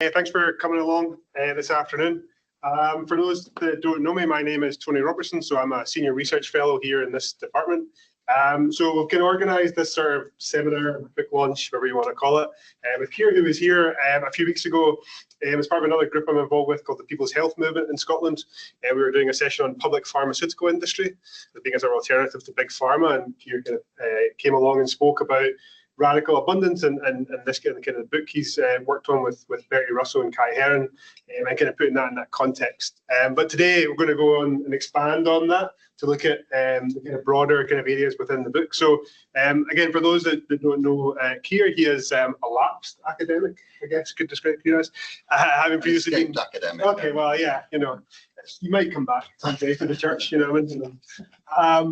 Thanks for coming along this afternoon. For those that don't know me, my name is Tony Robertson, so I'm a senior research fellow here in this department. So we can organise this sort of seminar, book launch, whatever you want to call it, with Keir, who was here a few weeks ago as part of another group I'm involved with called the People's Health Movement in Scotland. We were doing a session on public pharmaceutical industry, being as our alternative to big pharma, and Keir kind of came along and spoke about radical abundance and this kind of book he's worked on with Bertie Russell and Keir, and kind of putting that in that context. But today we're going to go on and expand on that to look at the kind of broader kind of areas within the book. So again, for those that don't know Keir, he is a lapsed academic, I guess could describe Keir as, having previously been academic. Okay, well, yeah, you know, you might come back someday to the church, you know.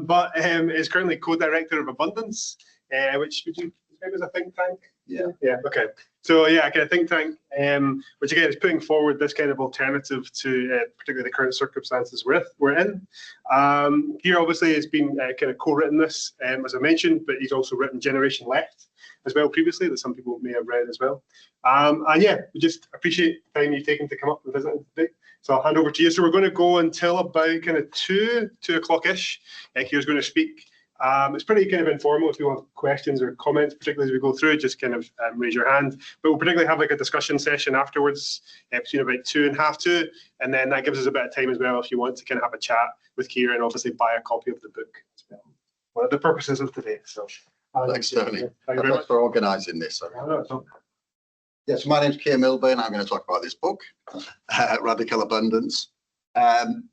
But is currently co-director of Abundance, which would you as a think tank? Yeah. Okay. So yeah, kind of think tank, which again is putting forward this kind of alternative to particularly the current circumstances we're in. Keir obviously has been kind of co-written this, as I mentioned, but he's also written Generation Left as well previously, that some people may have read as well. And yeah, we just appreciate the time you've taken to come up and visit today. So I'll hand over to you. So we're going to go until about kind of 2 o'clock-ish. Keir's going to speak. It's pretty kind of informal. If you have questions or comments, particularly as we go through, just kind of raise your hand. But we'll particularly have like a discussion session afterwards between about 2 and half 2, and then that gives us a bit of time as well if you want to kind of have a chat with Keir and obviously buy a copy of the book as well. One of the purposes of today. So thanks, Tony. Thanks for organising this. Yes, my name's Keir Milburn. I'm going to talk about this book, Radical Abundance. And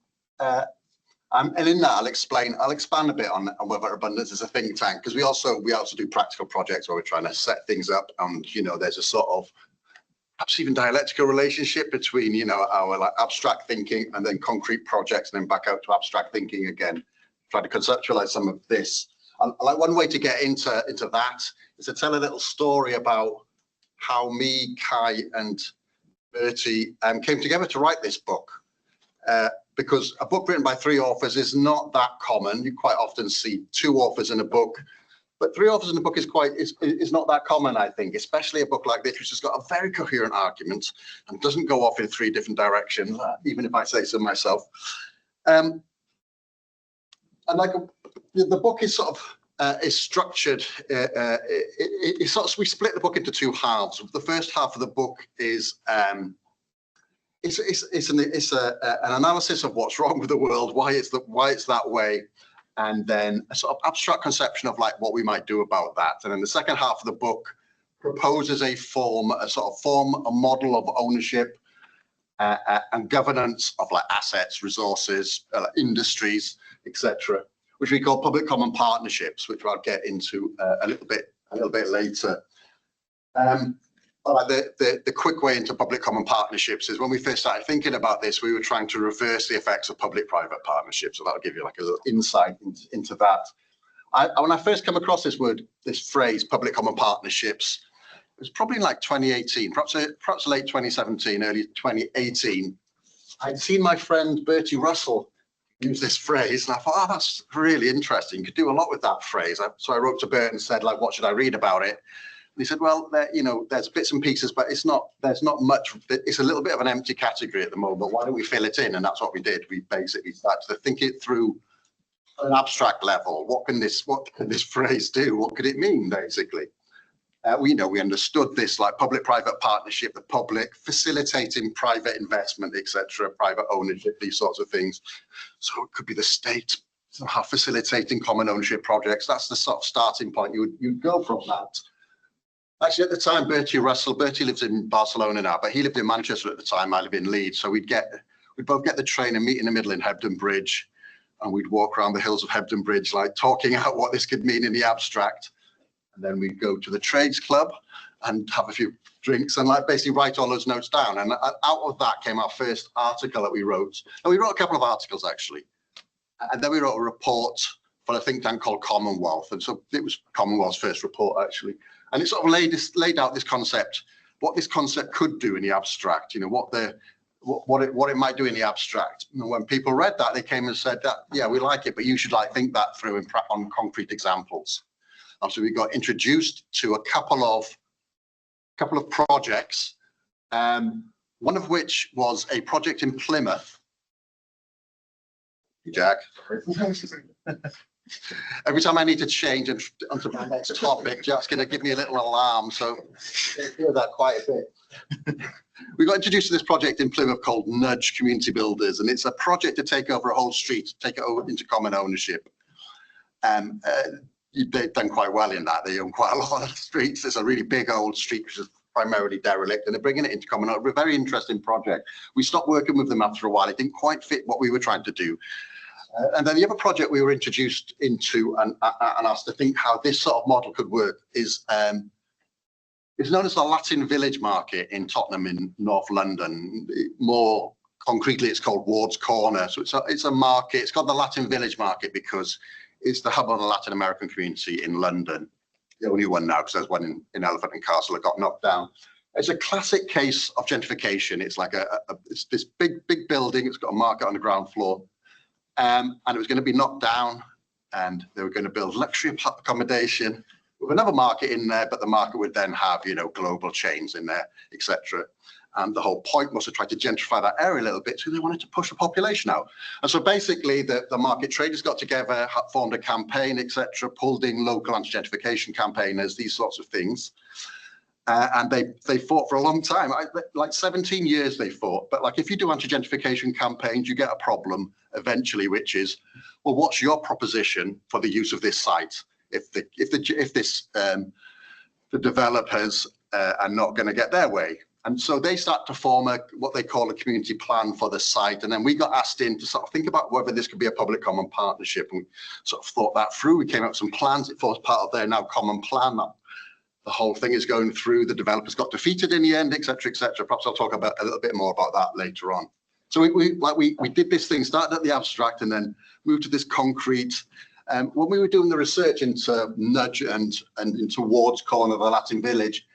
in that, I'll expand a bit on whether Abundance is a think tank, because we also do practical projects where we're trying to set things up, and you know, there's a sort of perhaps even dialectical relationship between, you know, our like abstract thinking and then concrete projects, and then back out to abstract thinking again. Try to conceptualize some of this. Like one way to get into that is to tell a little story about how me, Kai, and Bertie came together to write this book. Because a book written by 3 authors is not that common. You quite often see 2 authors in a book, but 3 authors in a book is not that common, I think, especially a book like this, which has got a very coherent argument and doesn't go off in 3 different directions, even if I say so myself. And like the book is sort of is structured. We split the book into 2 halves. The first half of the book is it's an analysis of what's wrong with the world, why it's that way, and then a sort of abstract conception of like what we might do about that. And then the second half of the book proposes a model of ownership and governance of like assets, resources, industries, etc., which we call public common partnerships, which I'll get into a little bit later. The quick way into public common partnerships is when we first started thinking about this, we were trying to reverse the effects of public-private partnerships. So that'll give you like a little insight into that. When I first came across this phrase, public common partnerships, it was probably in like 2018, perhaps late 2017, early 2018. I'd seen my friend Bertie Russell use this phrase, and I thought, oh, that's really interesting. You could do a lot with that phrase. So I wrote to Bert and said, like, what should I read about it? And he said, well, you know, there's bits and pieces, but there's not much. It's a little bit of an empty category at the moment. Why don't we fill it in? And that's what we did. We basically started to think it through at an abstract level. What can this phrase do? What could it mean, basically? We understood this like public-private partnership, the public facilitating private investment, etc., private ownership, these sorts of things. So it could be the state somehow facilitating common ownership projects. That's the sort of starting point. You'd go from that. Actually, at the time, Bertie lives in Barcelona now, but he lived in Manchester at the time. I live in Leeds, so we'd both get the train and meet in the middle in Hebden Bridge, and we'd walk around the hills of Hebden Bridge, like talking out what this could mean in the abstract. And then we'd go to the Trades Club and have a few drinks and like basically write all those notes down. And out of that came our first article that we wrote. And we wrote a couple of articles actually, and then we wrote a report for a think tank called Commonwealth. And so it was Commonwealth's first report actually. And it sort of laid out this concept, what this concept could do in the abstract, you know, what it might do in the abstract. And when people read that, they came and said that, yeah, we like it, but you should like think that through on concrete examples. And so we got introduced to a couple of projects one of which was a project in Plymouth. Jack. Every time I need to change onto my next topic, Jack's going to give me a little alarm, so I hear that quite a bit. We got introduced to this project in Plymouth called Nudge Community Builders, and it's a project to take over a whole street, take it over into common ownership. They've done quite well in that. They own quite a lot of streets. It's a really big old street which is primarily derelict, and they're bringing it into common ownership. A very interesting project. We stopped working with them after a while. It didn't quite fit what we were trying to do. And then the other project we were introduced into and asked to think how this sort of model could work is it's known as the Latin Village Market in Tottenham in North London. More concretely, it's called Ward's Corner. So it's a market. It's called the Latin Village Market because it's the hub of the Latin American community in London. The only one now, because there's one in Elephant and Castle that got knocked down. It's a classic case of gentrification. It's like it's this big building. It's got a market on the ground floor. And it was going to be knocked down, and they were going to build luxury accommodation with another market in there, but the market would then have, you know, global chains in there, etc. And the whole point was to try to gentrify that area a little bit, so they wanted to push the population out. And so basically the market traders got together, formed a campaign, etc., pulled in local anti-gentrification campaigners, these sorts of things. And they fought for a long time, like 17 years they fought. But like if you do anti-gentrification campaigns, you get a problem eventually, which is, well, what's your proposition for the use of this site? If the developers are not going to get their way. And so they start to form what they call a community plan for the site. And then we got asked in to sort of think about whether this could be a public common partnership. And we sort of thought that through. We came up with some plans. It forms part of their now common plan. The whole thing is going through. The developers got defeated in the end, etc., etc. Perhaps I'll talk about a little bit more about that later on. So we did this thing, started at the abstract, and then moved to this concrete. When we were doing the research into Nudge and into Ward's Corner, the Latin Village,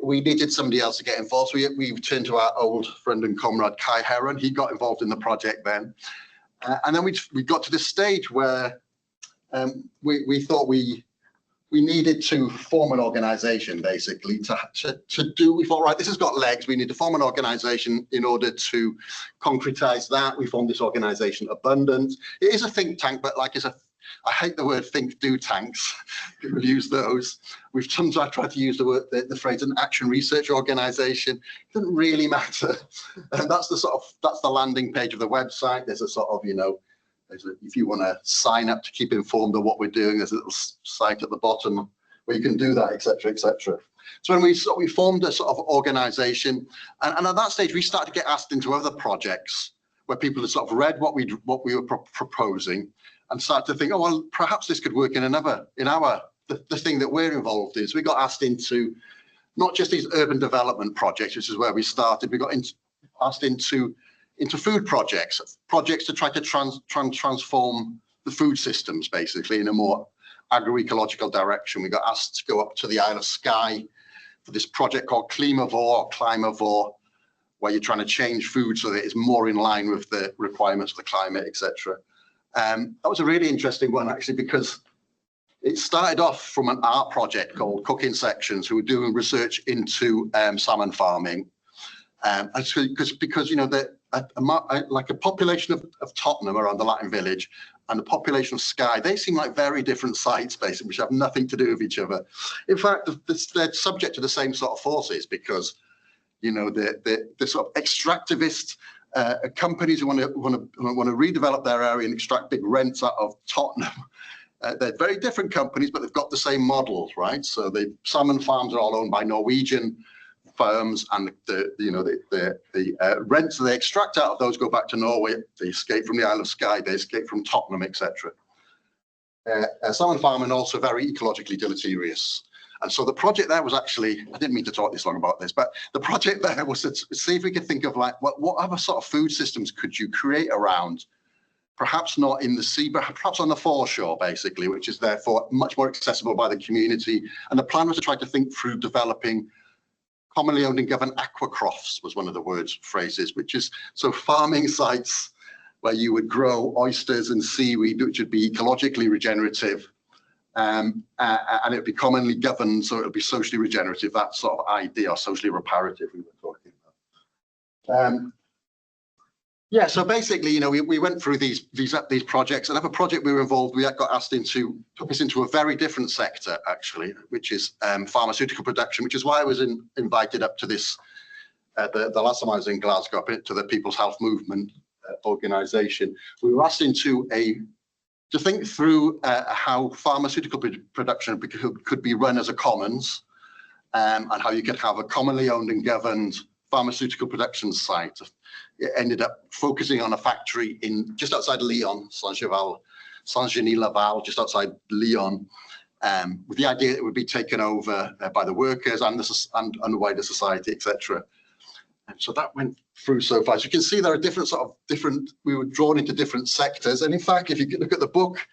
we needed somebody else to get involved. So we turned to our old friend and comrade Keir, and he got involved in the project then. And then we got to this stage where we thought we needed to form an organization, basically, to do. We thought, right, this has got legs. We need to form an organization in order to concretize that. We formed this organization, Abundant. It is a think tank, but like I hate the word think do tanks. People use those. We've sometimes tried to use the phrase an action research organization. It doesn't really matter. And that's the landing page of the website. There's a sort of, you know, if you want to sign up to keep informed of what we're doing, there's a little site at the bottom where you can do that, etc., etc. So when we formed a sort of organization, and at that stage we started to get asked into other projects where people had sort of read what we were proposing and started to think, oh well, perhaps this could work in the thing that we're involved in. So we got asked into not just these urban development projects, which is where we started. We got asked into food projects to try to transform the food systems, basically, in a more agroecological direction. We got asked to go up to the Isle of Skye for this project called Climavore, where you're trying to change food so that it's more in line with the requirements of the climate, etc. That was a really interesting one, actually, because it started off from an art project called Cooking Sections, who were doing research into salmon farming. Because you know, like a population of Tottenham around the Latin Village and the population of Skye, they seem like very different sites, basically, which have nothing to do with each other. In fact, they're subject to the same sort of forces because, you know, the sort of extractivist companies who want to redevelop their area and extract big rents out of Tottenham. They're very different companies, but they've got the same models, right? So the salmon farms are all owned by Norwegian firms, and the rents they extract out of those go back to Norway. They escape from the Isle of Skye, they escape from Tottenham, etc. Salmon farming also very ecologically deleterious. And so the project there was actually, I didn't mean to talk this long about this, but the project there was to see if we could think of like, what other sort of food systems could you create around, perhaps not in the sea, but perhaps on the foreshore, basically, which is therefore much more accessible by the community. And the plan was to try to think through developing commonly owned and governed aquacrofts, was one of the phrases, which is so farming sites where you would grow oysters and seaweed, which would be ecologically regenerative, and it would be commonly governed, so it would be socially regenerative, that sort of idea, or socially reparative we were talking. Yeah, so basically, you know, we went through these projects. Another project we were involved, we got asked into, took us into a very different sector actually, which is pharmaceutical production, which is why I was invited up to this. The last time I was in Glasgow, up to the People's Health Movement organisation, we were asked into to think through how pharmaceutical production could be run as a commons, and how you could have a commonly owned and governed pharmaceutical production site. It ended up focusing on a factory in just outside Lyon, Saint-Genis-Laval, just outside Lyon, with the idea that it would be taken over by the workers and the wider society, etc. And so that went through so far. As you can see, there are we were drawn into different sectors. And in fact, if you look at the book,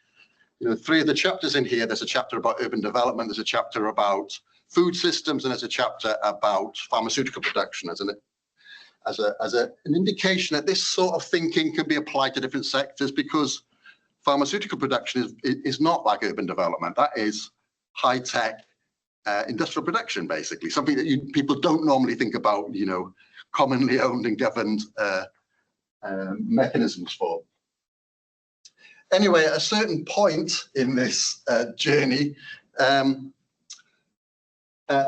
you know, 3 of the chapters in here, there's a chapter about urban development, there's a chapter about food systems, and there's a chapter about pharmaceutical production as an indication that this sort of thinking can be applied to different sectors, because pharmaceutical production is not like urban development. That is high-tech industrial production, basically, something that people don't normally think about, you know, commonly owned and governed mechanisms for. Anyway, at a certain point in this journey,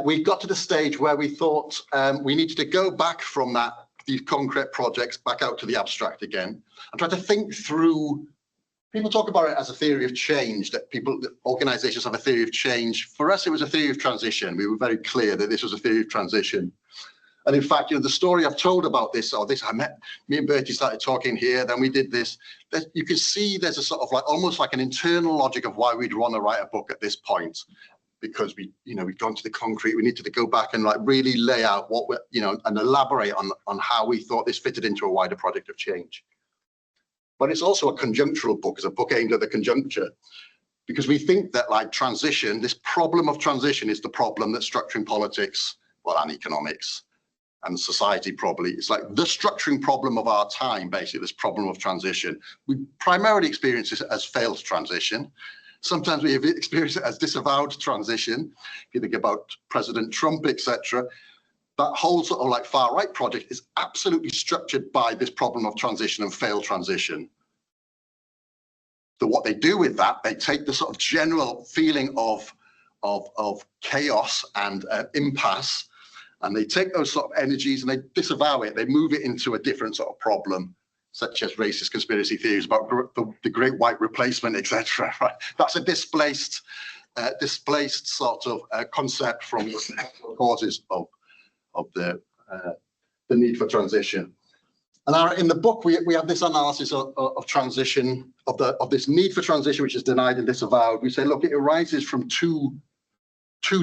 we got to the stage where we thought we needed to go back from these concrete projects back out to the abstract again, and try to think through. People talk about it as a theory of change, that organizations have a theory of change. For us, it was a theory of transition. We were very clear that this was a theory of transition. And in fact, you know, the story I've told about this, me and Bertie started talking here, then we did this. You can see there's a sort of almost like an internal logic of why we'd want to write a book at this point, because we'd gone to the concrete. We needed to go back and really lay out what we're, you know, and elaborate on how we thought this fitted into a wider project of change. But it's also a conjunctural book. It's a book aimed at the conjuncture, because we think that transition, this problem of transition, is the problem that structuring politics, well, and economics and society probably, it's like the structuring problem of our time, basically, this problem of transition. We primarily experience this as failed transition. Sometimes we have experienced it as disavowed transition. If you think about President Trump, etc., that whole sort of far right project is absolutely structured by this problem of transition and failed transition. So what they do with that, they take the sort of general feeling of chaos and impasse, and they take those sort of energies and they disavow it. They move it into a different sort of problem, such as racist conspiracy theories about the great white replacement, etc. Right? That's a displaced sort of concept from the causes of the need for transition. And in the book, we have this analysis of transition, of this need for transition, which is denied and disavowed. We say, look, it arises from two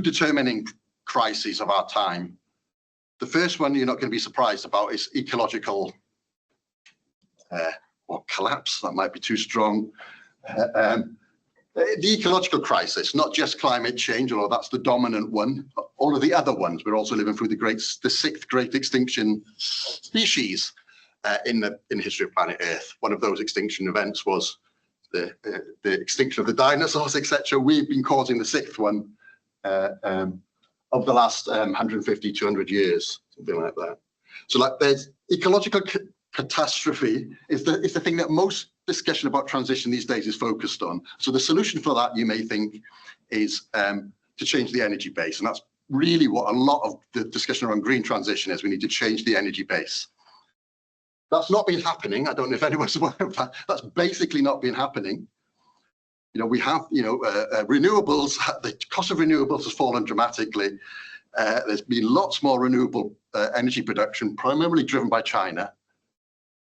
determining crises of our time. The first one you're not going to be surprised about is ecological or collapse. That might be too strong. The ecological crisis, not just climate change, although that's the dominant one. All of the other ones, we're also living through the 6th great extinction species in the history of planet Earth. One of those extinction events was the extinction of the dinosaurs, etc. We've been causing the 6th one of the last 150, 200 years, something like that. So there's ecological catastrophe is the thing that most discussion about transition these days is focused on. So the solution for that, you may think, is to change the energy base. And that's really what a lot of the discussion around green transition is. We need to change the energy base. That's not been happening. I don't know if anyone's aware of that. That's basically not been happening. You know, we have, renewables, the cost of renewables has fallen dramatically. There's been lots more renewable energy production, primarily driven by China.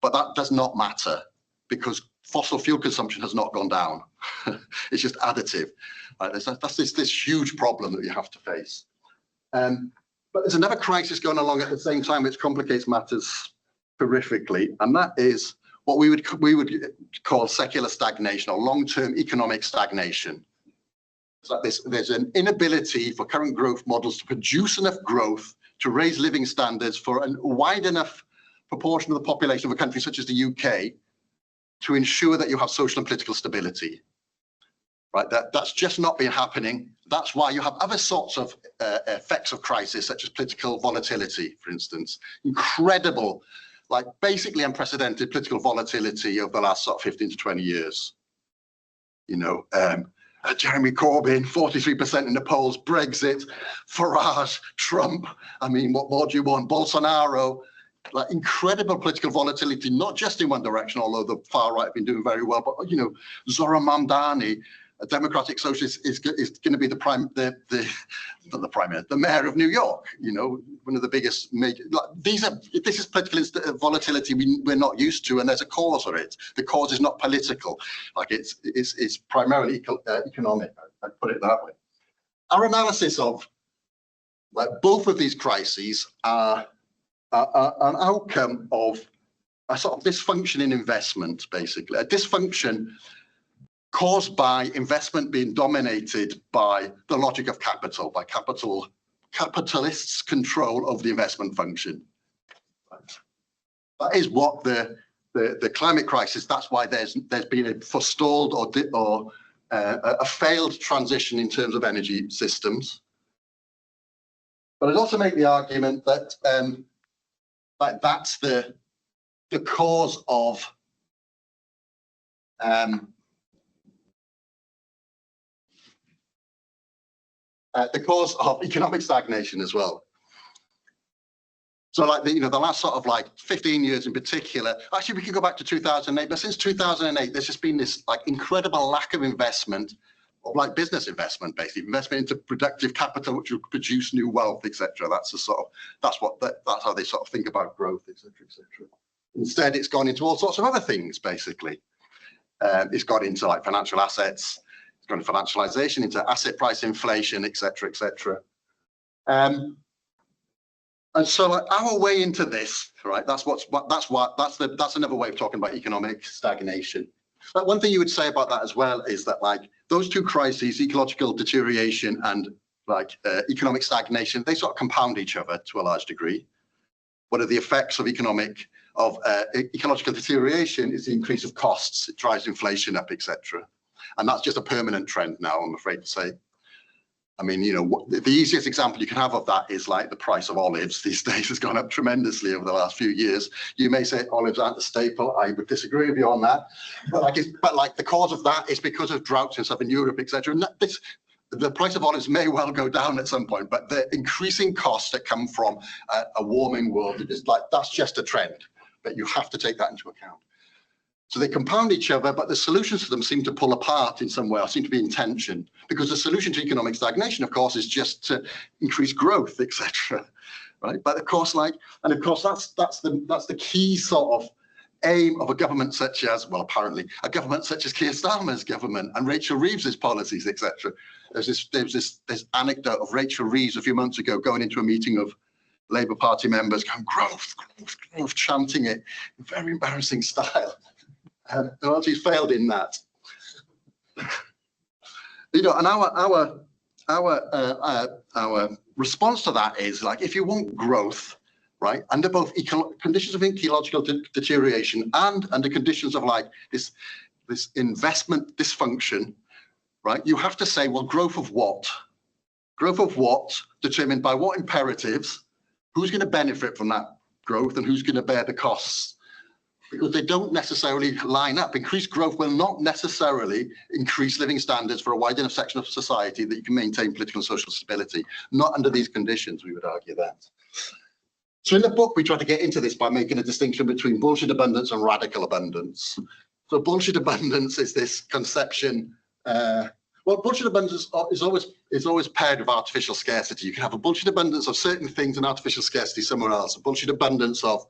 But that does not matter, because fossil fuel consumption has not gone down. It's just additive. That's this huge problem that you have to face. But there's another crisis going along at the same time, which complicates matters horrifically, and that is what we would call secular stagnation or long-term economic stagnation. So there's an inability for current growth models to produce enough growth to raise living standards for a wide enough proportion of the population of a country such as the UK to ensure that you have social and political stability. right? That's just not been happening. That's why you have other sorts of effects of crisis, such as political volatility, for instance. Incredible, like basically unprecedented political volatility over the last sort of 15 to 20 years. You know, Jeremy Corbyn, 43% in the polls, Brexit, Farage, Trump. I mean, what more do you want? Bolsonaro, like incredible political volatility, not just in one direction, although the far right have been doing very well, but, you know, Zohran Mamdani, a democratic socialist, is going to be the mayor of New York. You know, one of the biggest major. Like, this is political volatility we're not used to, and there's a cause for it. The cause is not political, like it's primarily economic. I put it that way. Our analysis of like both of these crises are an outcome of a sort of dysfunction in investment, basically a dysfunction caused by investment being dominated by the logic of capital, by capitalists' control of the investment function. That is what the climate crisis. That's why there's been a forestalled or a failed transition in terms of energy systems. But I'd also make the argument that that's the cause of economic stagnation as well. So like the last sort of like 15 years in particular, actually we can go back to 2008, but since 2008, there's just been this like incredible lack of investment, of like business investment, basically investment into productive capital, which will produce new wealth, etc. That's how they sort of think about growth, etc., etc. Instead, it's gone into all sorts of other things, basically. It's got into like financial assets, going to financialization, into asset price inflation, etc., etc. And so like, our way into this, right? That's another way of talking about economic stagnation. But one thing you would say about that as well is that like those two crises, ecological deterioration and like economic stagnation, they sort of compound each other to a large degree. What are the effects of ecological deterioration? Is the increase of costs, it drives inflation up, etc. And that's just a permanent trend now, I'm afraid to say. I mean, you know, the easiest example you can have of that is like the price of olives these days has gone up tremendously over the last few years. You may say olives aren't a staple. I would disagree with you on that. But like the cause of that is because of droughts in Southern Europe, etc. And the price of olives may well go down at some point, but the increasing costs that come from a warming world, is like that's just a trend. But you have to take that into account. So they compound each other, but the solutions to them seem to pull apart in some way, or seem to be in tension, because the solution to economic stagnation, of course, is just to increase growth, etc. Right? But of course, that's the key sort of aim of a government such as, well, apparently, a government such as Keir Starmer's government and Rachel Reeves's policies, etc. There's this anecdote of Rachel Reeves a few months ago going into a meeting of Labour Party members, going growth, growth, growth, chanting it in very embarrassing style. Well, she's failed in that. You know, and our response to that is like, if you want growth, right, under both conditions of ecological deterioration and under conditions of like this investment dysfunction, right, you have to say, well, growth of what? Growth of what, determined by what imperatives, who's going to benefit from that growth and who's going to bear the costs? Because they don't necessarily line up. Increased growth will not necessarily increase living standards for a wide enough section of society that you can maintain political and social stability. Not under these conditions, we would argue that. So in the book, we try to get into this by making a distinction between bullshit abundance and radical abundance. So bullshit abundance is this conception. Well, bullshit abundance is always paired with artificial scarcity. You can have a bullshit abundance of certain things and artificial scarcity somewhere else. A bullshit abundance of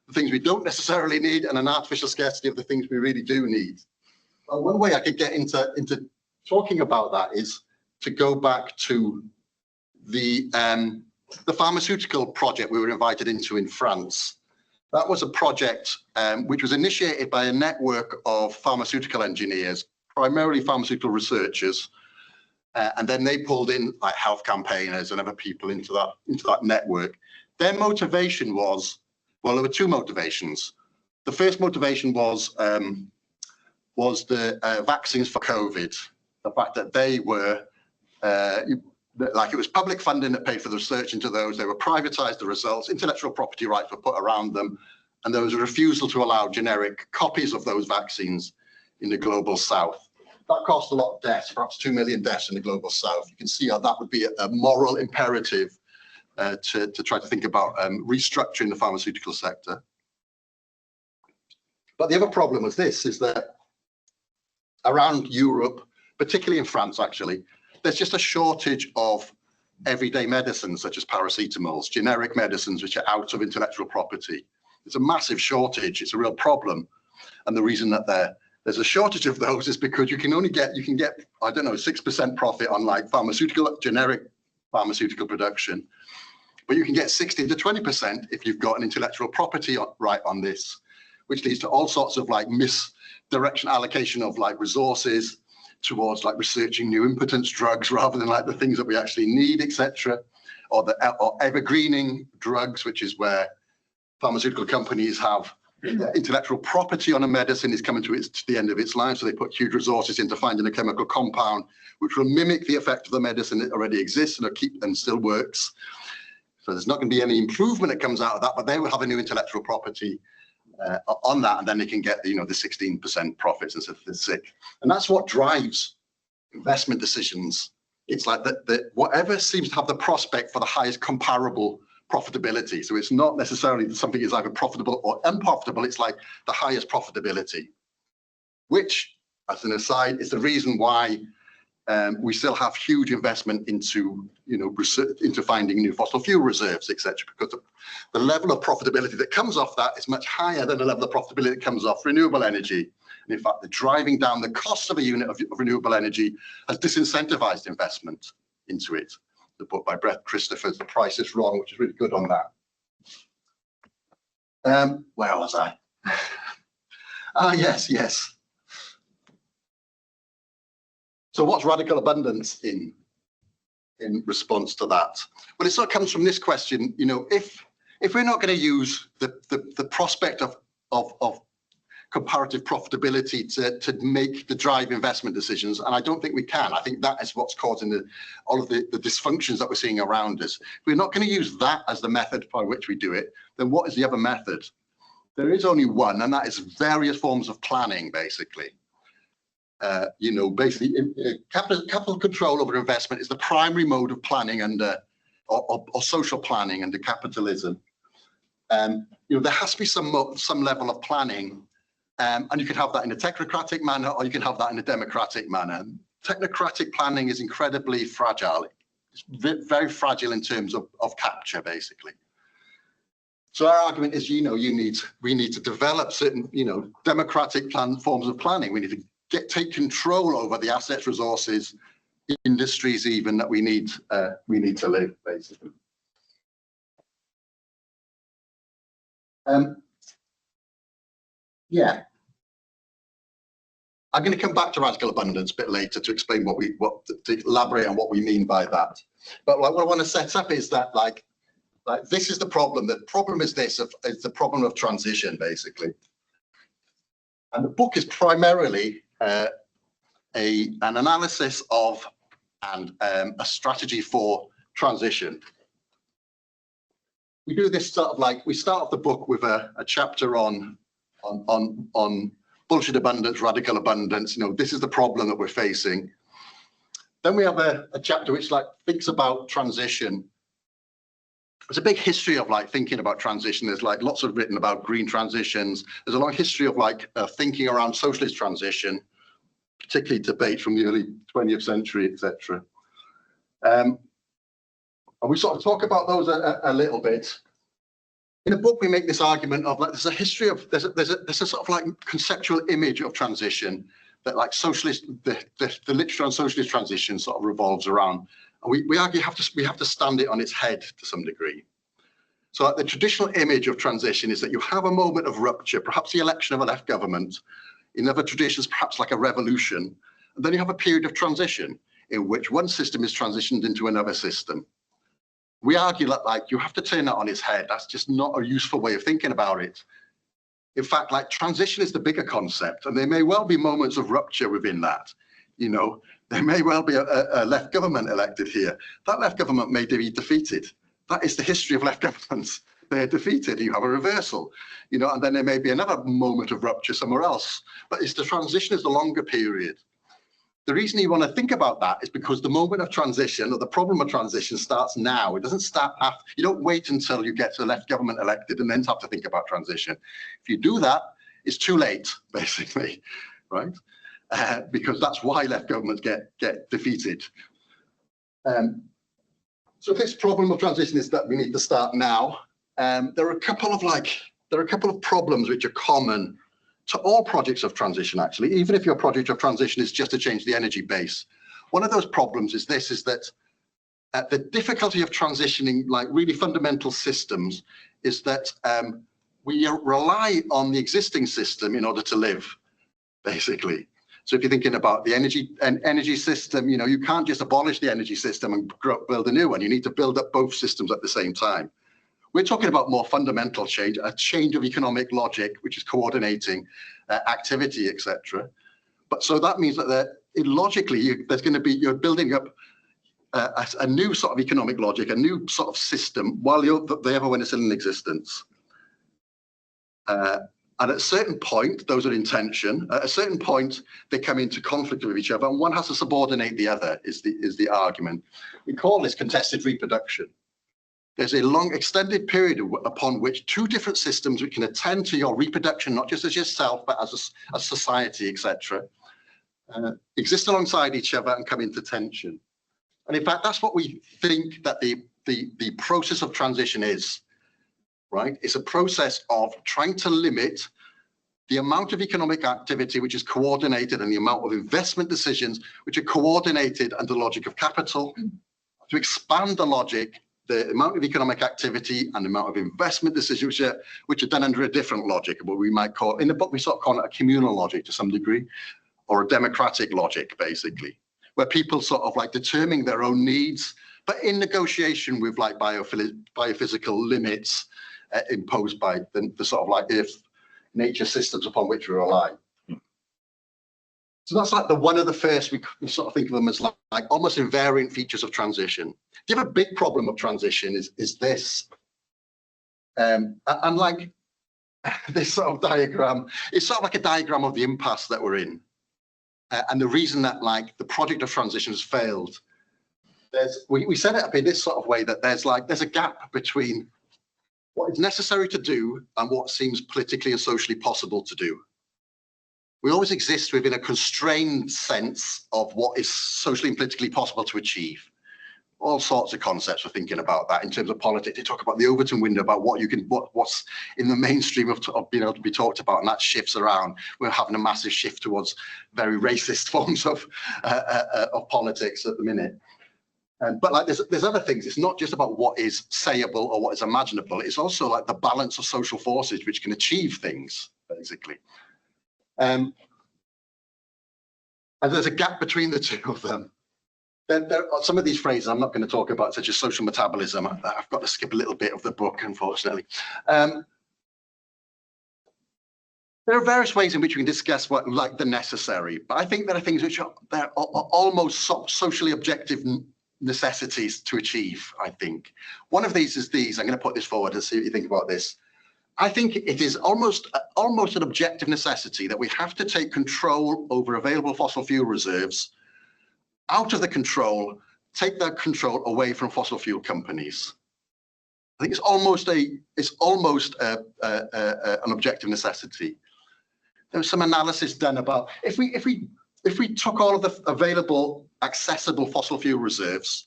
the things we don't necessarily need and an artificial scarcity of the things we really do need. Well, one way I could get into talking about that is to go back to the pharmaceutical project we were invited into in France. That was a project which was initiated by a network of pharmaceutical engineers, primarily pharmaceutical researchers, and then they pulled in like health campaigners and other people into that network. Their motivation was, well, there were two motivations. The first motivation was the vaccines for COVID. the fact that they were, like it was public funding that paid for the research into those, they were privatized the results, intellectual property rights were put around them, and there was a refusal to allow generic copies of those vaccines in the global south. That caused a lot of deaths, perhaps 2 million deaths in the global south. You can see how that would be a moral imperative to try to think about restructuring the pharmaceutical sector. But the other problem with this is that around Europe, particularly in France actually, there's just a shortage of everyday medicines such as paracetamols, generic medicines which are out of intellectual property. It's a massive shortage, it's a real problem. And the reason that there's a shortage of those is because you can get, I don't know, 6% profit on like generic pharmaceutical production, but you can get 16 to 20% if you've got an intellectual property right on this, which leads to all sorts of like misdirection allocation of like resources towards like researching new impotence drugs rather than like the things that we actually need, etc. Or evergreening drugs, which is where pharmaceutical companies have intellectual property on a medicine is coming to the end of its life, so they put huge resources into finding a chemical compound which will mimic the effect of the medicine that already exists and still works. So there's not going to be any improvement that comes out of that, but they will have a new intellectual property on that, and then they can get the 16% profits instead of the 6%. And that's what drives investment decisions. It's like that whatever seems to have the prospect for the highest comparable profitability. So it's not necessarily that something is either profitable or unprofitable, it's like the highest profitability, which, as an aside, is the reason why we still have huge investment into research, into finding new fossil fuel reserves, etc., because the level of profitability that comes off that is much higher than the level of profitability that comes off renewable energy. And in fact, the driving down the cost of a unit of renewable energy has disincentivized investment into it. The book by Brett Christopher's The Price is Wrong, which is really good on that. Where was I? Yes. So what's radical abundance in response to that? Well, it sort of comes from this question, if we're not going to use the prospect of comparative profitability to drive investment decisions, and I don't think we can. I think that is what's causing all of the dysfunctions that we're seeing around us. If we're not going to use that as the method by which we do it, then what is the other method? There is only one, and that is various forms of planning, basically. Basically, capital control over investment is the primary mode of planning under, or social planning under capitalism. There has to be some level of planning, and you can have that in a technocratic manner, or you can have that in a democratic manner. Technocratic planning is incredibly fragile. It's very fragile in terms of capture, basically. So our argument is, we need to develop certain, democratic forms of planning. We need to take control over the assets, resources, industries, even that we need to live, basically. I'm going to come back to radical abundance a bit later to explain to elaborate on what we mean by that. But what I want to set up is that like this is the problem. The problem is this: it's the problem of transition, basically. And the book is primarily an analysis of and a strategy for transition. We do this sort of like, we start off the book with a chapter on bullshit abundance, radical abundance. This is the problem that we're facing. Then we have a chapter which thinks about transition. There's a big history of thinking about transition. There's lots of written about green transitions. There's a long history of thinking around socialist transition, particularly debate from the early 20th century, etc. And we sort of talk about those a little bit. In the book, we make this argument of there's a history of there's a sort of conceptual image of transition that socialist the literature on socialist transition sort of revolves around. And we argue we have to stand it on its head to some degree. So the traditional image of transition is that you have a moment of rupture, perhaps the election of a left government. In other traditions, perhaps like a revolution. And then you have a period of transition in which one system is transitioned into another system. We argue that you have to turn that on its head. That's just not a useful way of thinking about it. In fact, transition is the bigger concept, and there may well be moments of rupture within that. There may well be a left government elected here. That left government may be defeated. That is the history of left governments. They're defeated, you have a reversal, you know, and then there may be another moment of rupture somewhere else. But it's the transition is the longer period. The reason you want to think about that is because the moment of transition or the problem of transition starts now. It doesn't start after. You don't wait until you get a left government elected and then have to think about transition. If you do that, it's too late, basically, right? Because that's why left governments get defeated. So this problem of transition is that we need to start now. There are a couple of problems which are common to all projects of transition, actually, even if your project of transition is just to change the energy base. One of those problems is that the difficulty of transitioning like really fundamental systems is that we rely on the existing system in order to live, basically. So if you're thinking about the energy system, you know, you can't just abolish the energy system and build a new one. You need to build up both systems at the same time. We're talking about more fundamental change, a change of economic logic, which is coordinating activity, etc. But so that means that logically, there's going to be, you're building up a new sort of economic logic, a new sort of system, while the other one is still in existence. And at a certain point, those are in tension. At a certain point, they come into conflict with each other, and one has to subordinate the other, is the argument. We call this contested reproduction. There's a long extended period upon which two different systems which can attend to your reproduction, not just as yourself, but as a society, etc., exist alongside each other and come into tension. And in fact, that's what we think that the process of transition is, right? It's a process of trying to limit the amount of economic activity which is coordinated and the amount of investment decisions which are coordinated under the logic of capital, to expand the logic, the amount of economic activity and the amount of investment decisions which are done under a different logic, what we might call, in the book we sort of call it a communal logic to some degree, or a democratic logic, basically, where people sort of like determine their own needs, but in negotiation with like biophysical limits imposed by the sort of like nature systems upon which we rely. So that's like one of the first, we sort of think of them as like almost invariant features of transition. The other big problem of transition is this. And like this sort of diagram, it's sort of like a diagram of the impasse that we're in. And the reason that like the project of transition has failed, we set it up in this sort of way that there's a gap between what is necessary to do and what seems politically and socially possible to do. We always exist within a constrained sense of what is socially and politically possible to achieve. All sorts of concepts are thinking about that in terms of politics. They talk about the Overton window, about what's in the mainstream of being able to be talked about, and that shifts around. We're having a massive shift towards very racist forms of politics at the minute. But like there's other things. It's not just about what is sayable or what is imaginable. It's also like the balance of social forces which can achieve things, basically. And there's a gap between the two of them. There are some of these phrases I'm not going to talk about, such as social metabolism. I've got to skip a little bit of the book, unfortunately. There are various ways in which we can discuss what like the necessary, but I think there are things which are almost socially objective necessities to achieve, I think. One of these is these. I'm going to put this forward and see what you think about this. I think it is almost an objective necessity that we have to take control over available fossil fuel reserves out of the control, take that control away from fossil fuel companies. I think it's almost an objective necessity. There was some analysis done about if we took all of the available accessible fossil fuel reserves,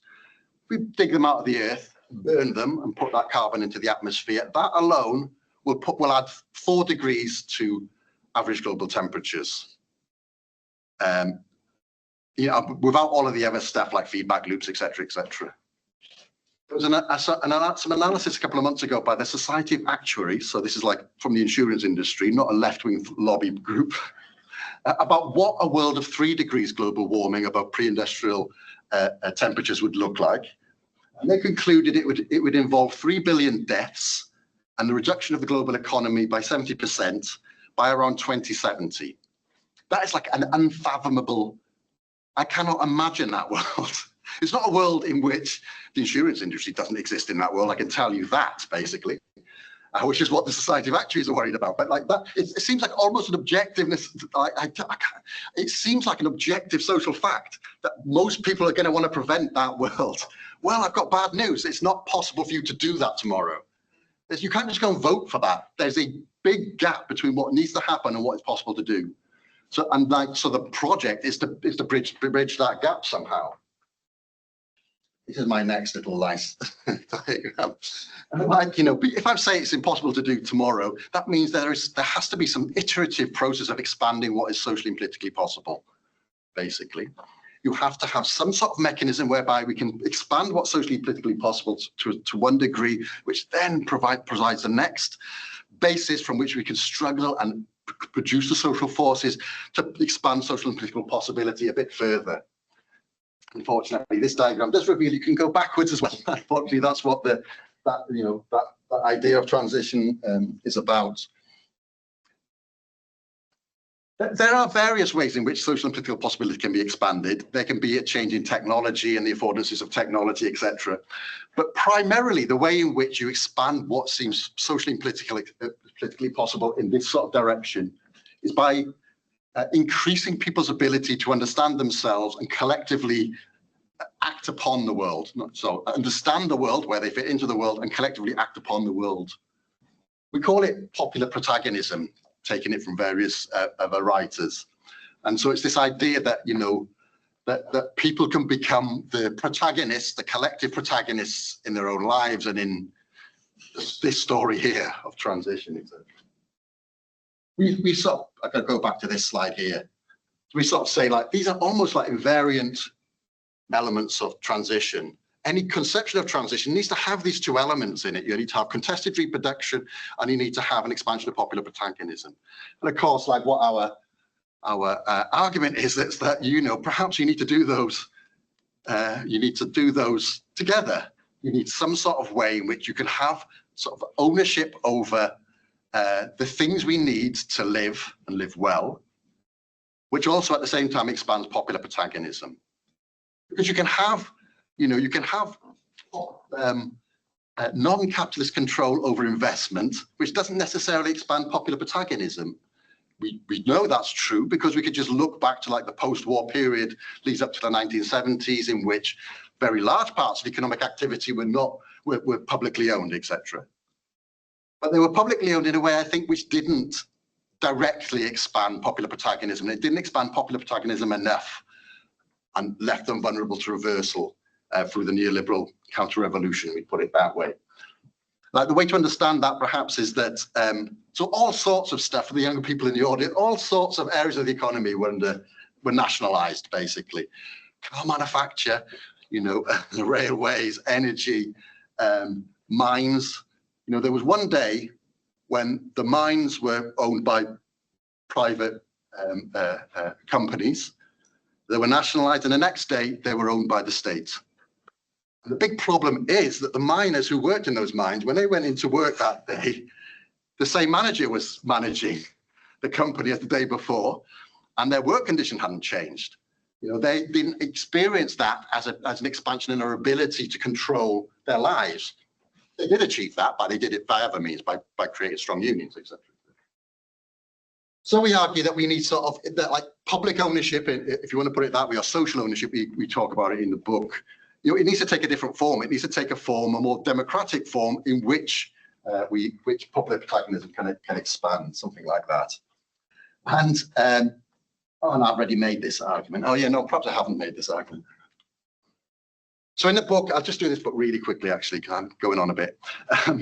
we dig them out of the earth, burn them, and put that carbon into the atmosphere, that alone will add 4 degrees to average global temperatures. You know, without all of the other stuff like feedback loops, etc., etc. There was some analysis a couple of months ago by the Society of Actuaries, so this is like from the insurance industry, not a left-wing lobby group, about what a world of 3 degrees global warming above pre-industrial temperatures would look like. And they concluded it would involve 3 billion deaths and the reduction of the global economy by 70% by around 2070. That is like an unfathomable I cannot imagine that world. It's not a world in which the insurance industry doesn't exist in that world. I can tell you that, basically, which is what the Society of Actuaries are worried about. But like that, it seems like almost an objectiveness. It seems like an objective social fact that most people are going to want to prevent that world. Well, I've got bad news. It's not possible for you to do that tomorrow. You can't just go and vote for that. There's a big gap between what needs to happen and what is possible to do. So the project is to bridge that gap somehow. This is my next little nice diagram. Like, you know, if I say it's impossible to do tomorrow, that means there has to be some iterative process of expanding what is socially and politically possible, basically. You have to have some sort of mechanism whereby we can expand what's socially and politically possible to one degree, which then provides the next basis from which we can struggle and produce the social forces to expand social and political possibility a bit further. Unfortunately, this diagram does reveal you can go backwards as well. Unfortunately, that's what that idea of transition is about. There are various ways in which social and political possibility can be expanded. There can be a change in technology and the affordances of technology, etc. But primarily, the way in which you expand what seems socially and politically possible in this sort of direction is by increasing people's ability to understand themselves and collectively act upon the world. So understand the world, where they fit into the world, and collectively act upon the world. We call it popular protagonism, taking it from various other writers. And so it's this idea that, you know, that people can become the protagonists, the collective protagonists in their own lives and in this story here of transition, etc. We sort of, I could go back to this slide here. We sort of say, like, these are almost like invariant elements of transition. Any conception of transition needs to have these two elements in it. You need to have contested reproduction, and you need to have an expansion of popular protagonism. And of course, like what our argument is that, you know, perhaps you need to do those. You need to do those together. You need some sort of way in which you can have sort of ownership over the things we need to live and live well, which also at the same time expands popular protagonism. Because you can have, you know, you can have non-capitalist control over investment, which doesn't necessarily expand popular protagonism. We know that's true because we could just look back to like the post-war period leads up to the 1970s, in which very large parts of economic activity were publicly owned, etc. But they were publicly owned in a way, I think, which didn't directly expand popular protagonism. It didn't expand popular protagonism enough and left them vulnerable to reversal through the neoliberal counter-revolution, we put it that way. Like the way to understand that perhaps is that, so all sorts of stuff for the younger people in the audience, all sorts of areas of the economy were nationalized, basically. Car manufacture, you know, the railways, energy, mines. You know, there was one day when the mines were owned by private companies. They were nationalized, and the next day they were owned by the state. And the big problem is that the miners who worked in those mines, when they went into work that day, the same manager was managing the company as the day before, and their work condition hadn't changed. You know, they didn't experience that as an expansion in their ability to control their lives. They did achieve that, but they did it by other means, by creating strong unions, etc. So we argue that we need sort of that, like public ownership, if you want to put it that way, or social ownership. We talk about it in the book. You know, it needs to take a different form. It needs to take a more democratic form in which popular protagonism can expand, something like that. And and I've already made this argument. Oh yeah, no, perhaps I haven't made this argument. So in the book, I'll just do this book really quickly, actually, because I'm going on a bit.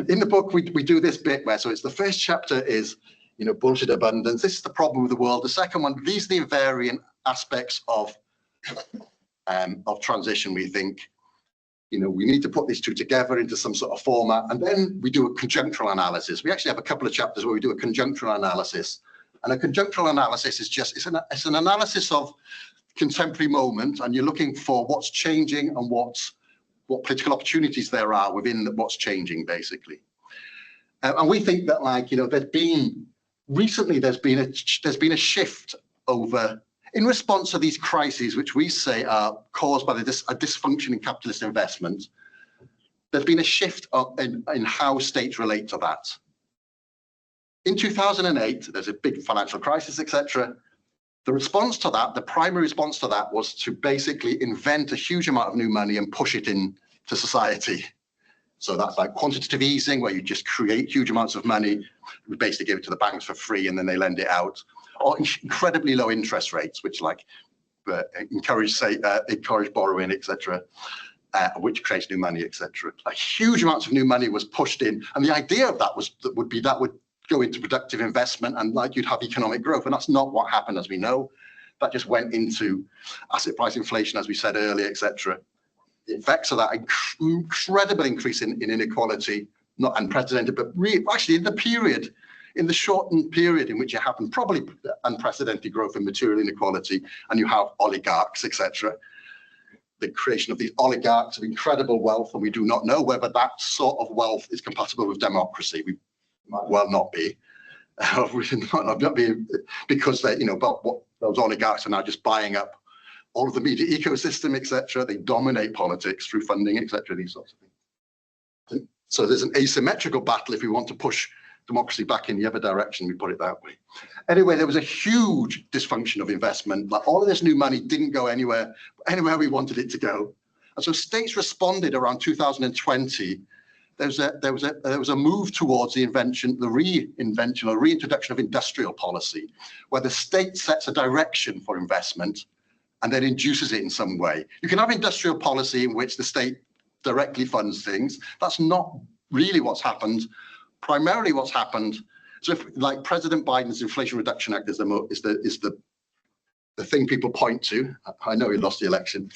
In the book, we do this bit where, so it's the first chapter is, you know, bullshit abundance. This is the problem with the world. The second one, these are the invariant aspects of transition, we think. You know, we need to put these two together into some sort of format, and then we do a conjunctural analysis. We actually have a couple of chapters where we do a conjunctural analysis. And a conjunctural analysis is just, it's an analysis of contemporary moment, and you're looking for what's changing and what political opportunities there are within what's changing, basically. And we think that, like, you know, recently there's been a shift over In response to these crises, which we say are caused by a dysfunction in capitalist investment, there's been a shift in how states relate to that. In 2008, there's a big financial crisis, etc. The response to that, the primary response to that, was to basically invent a huge amount of new money and push it into society. So that's like quantitative easing, where you just create huge amounts of money, we basically give it to the banks for free and then they lend it out, or incredibly low interest rates, which like encourage borrowing, etc., which creates new money, etc. Like huge amounts of new money was pushed in, and the idea of that would go into productive investment, and like you'd have economic growth, and that's not what happened, as we know. That just went into asset price inflation, as we said earlier, etc. The effects of that incredible increase in inequality, not unprecedented, but actually in the shortened period in which it happened, probably unprecedented growth in material inequality, and you have oligarchs, etc. The creation of these oligarchs of incredible wealth, and we do not know whether that sort of wealth is compatible with democracy. We might well not be. Might not be, because they, but what those oligarchs are now just buying up all of the media ecosystem, etc. They dominate politics through funding, etc. These sorts of things. So there's an asymmetrical battle if we want to push democracy back in the other direction, we put it that way. Anyway, there was a huge dysfunction of investment. Like all of this new money didn't go anywhere we wanted it to go. And so states responded around 2020. There was a move towards the reinvention or reintroduction of industrial policy, where the state sets a direction for investment and then induces it in some way. You can have industrial policy in which the state directly funds things. That's not really what's happened. Primarily what's happened, so if like President Biden's Inflation Reduction Act is the thing people point to. I know he lost the election,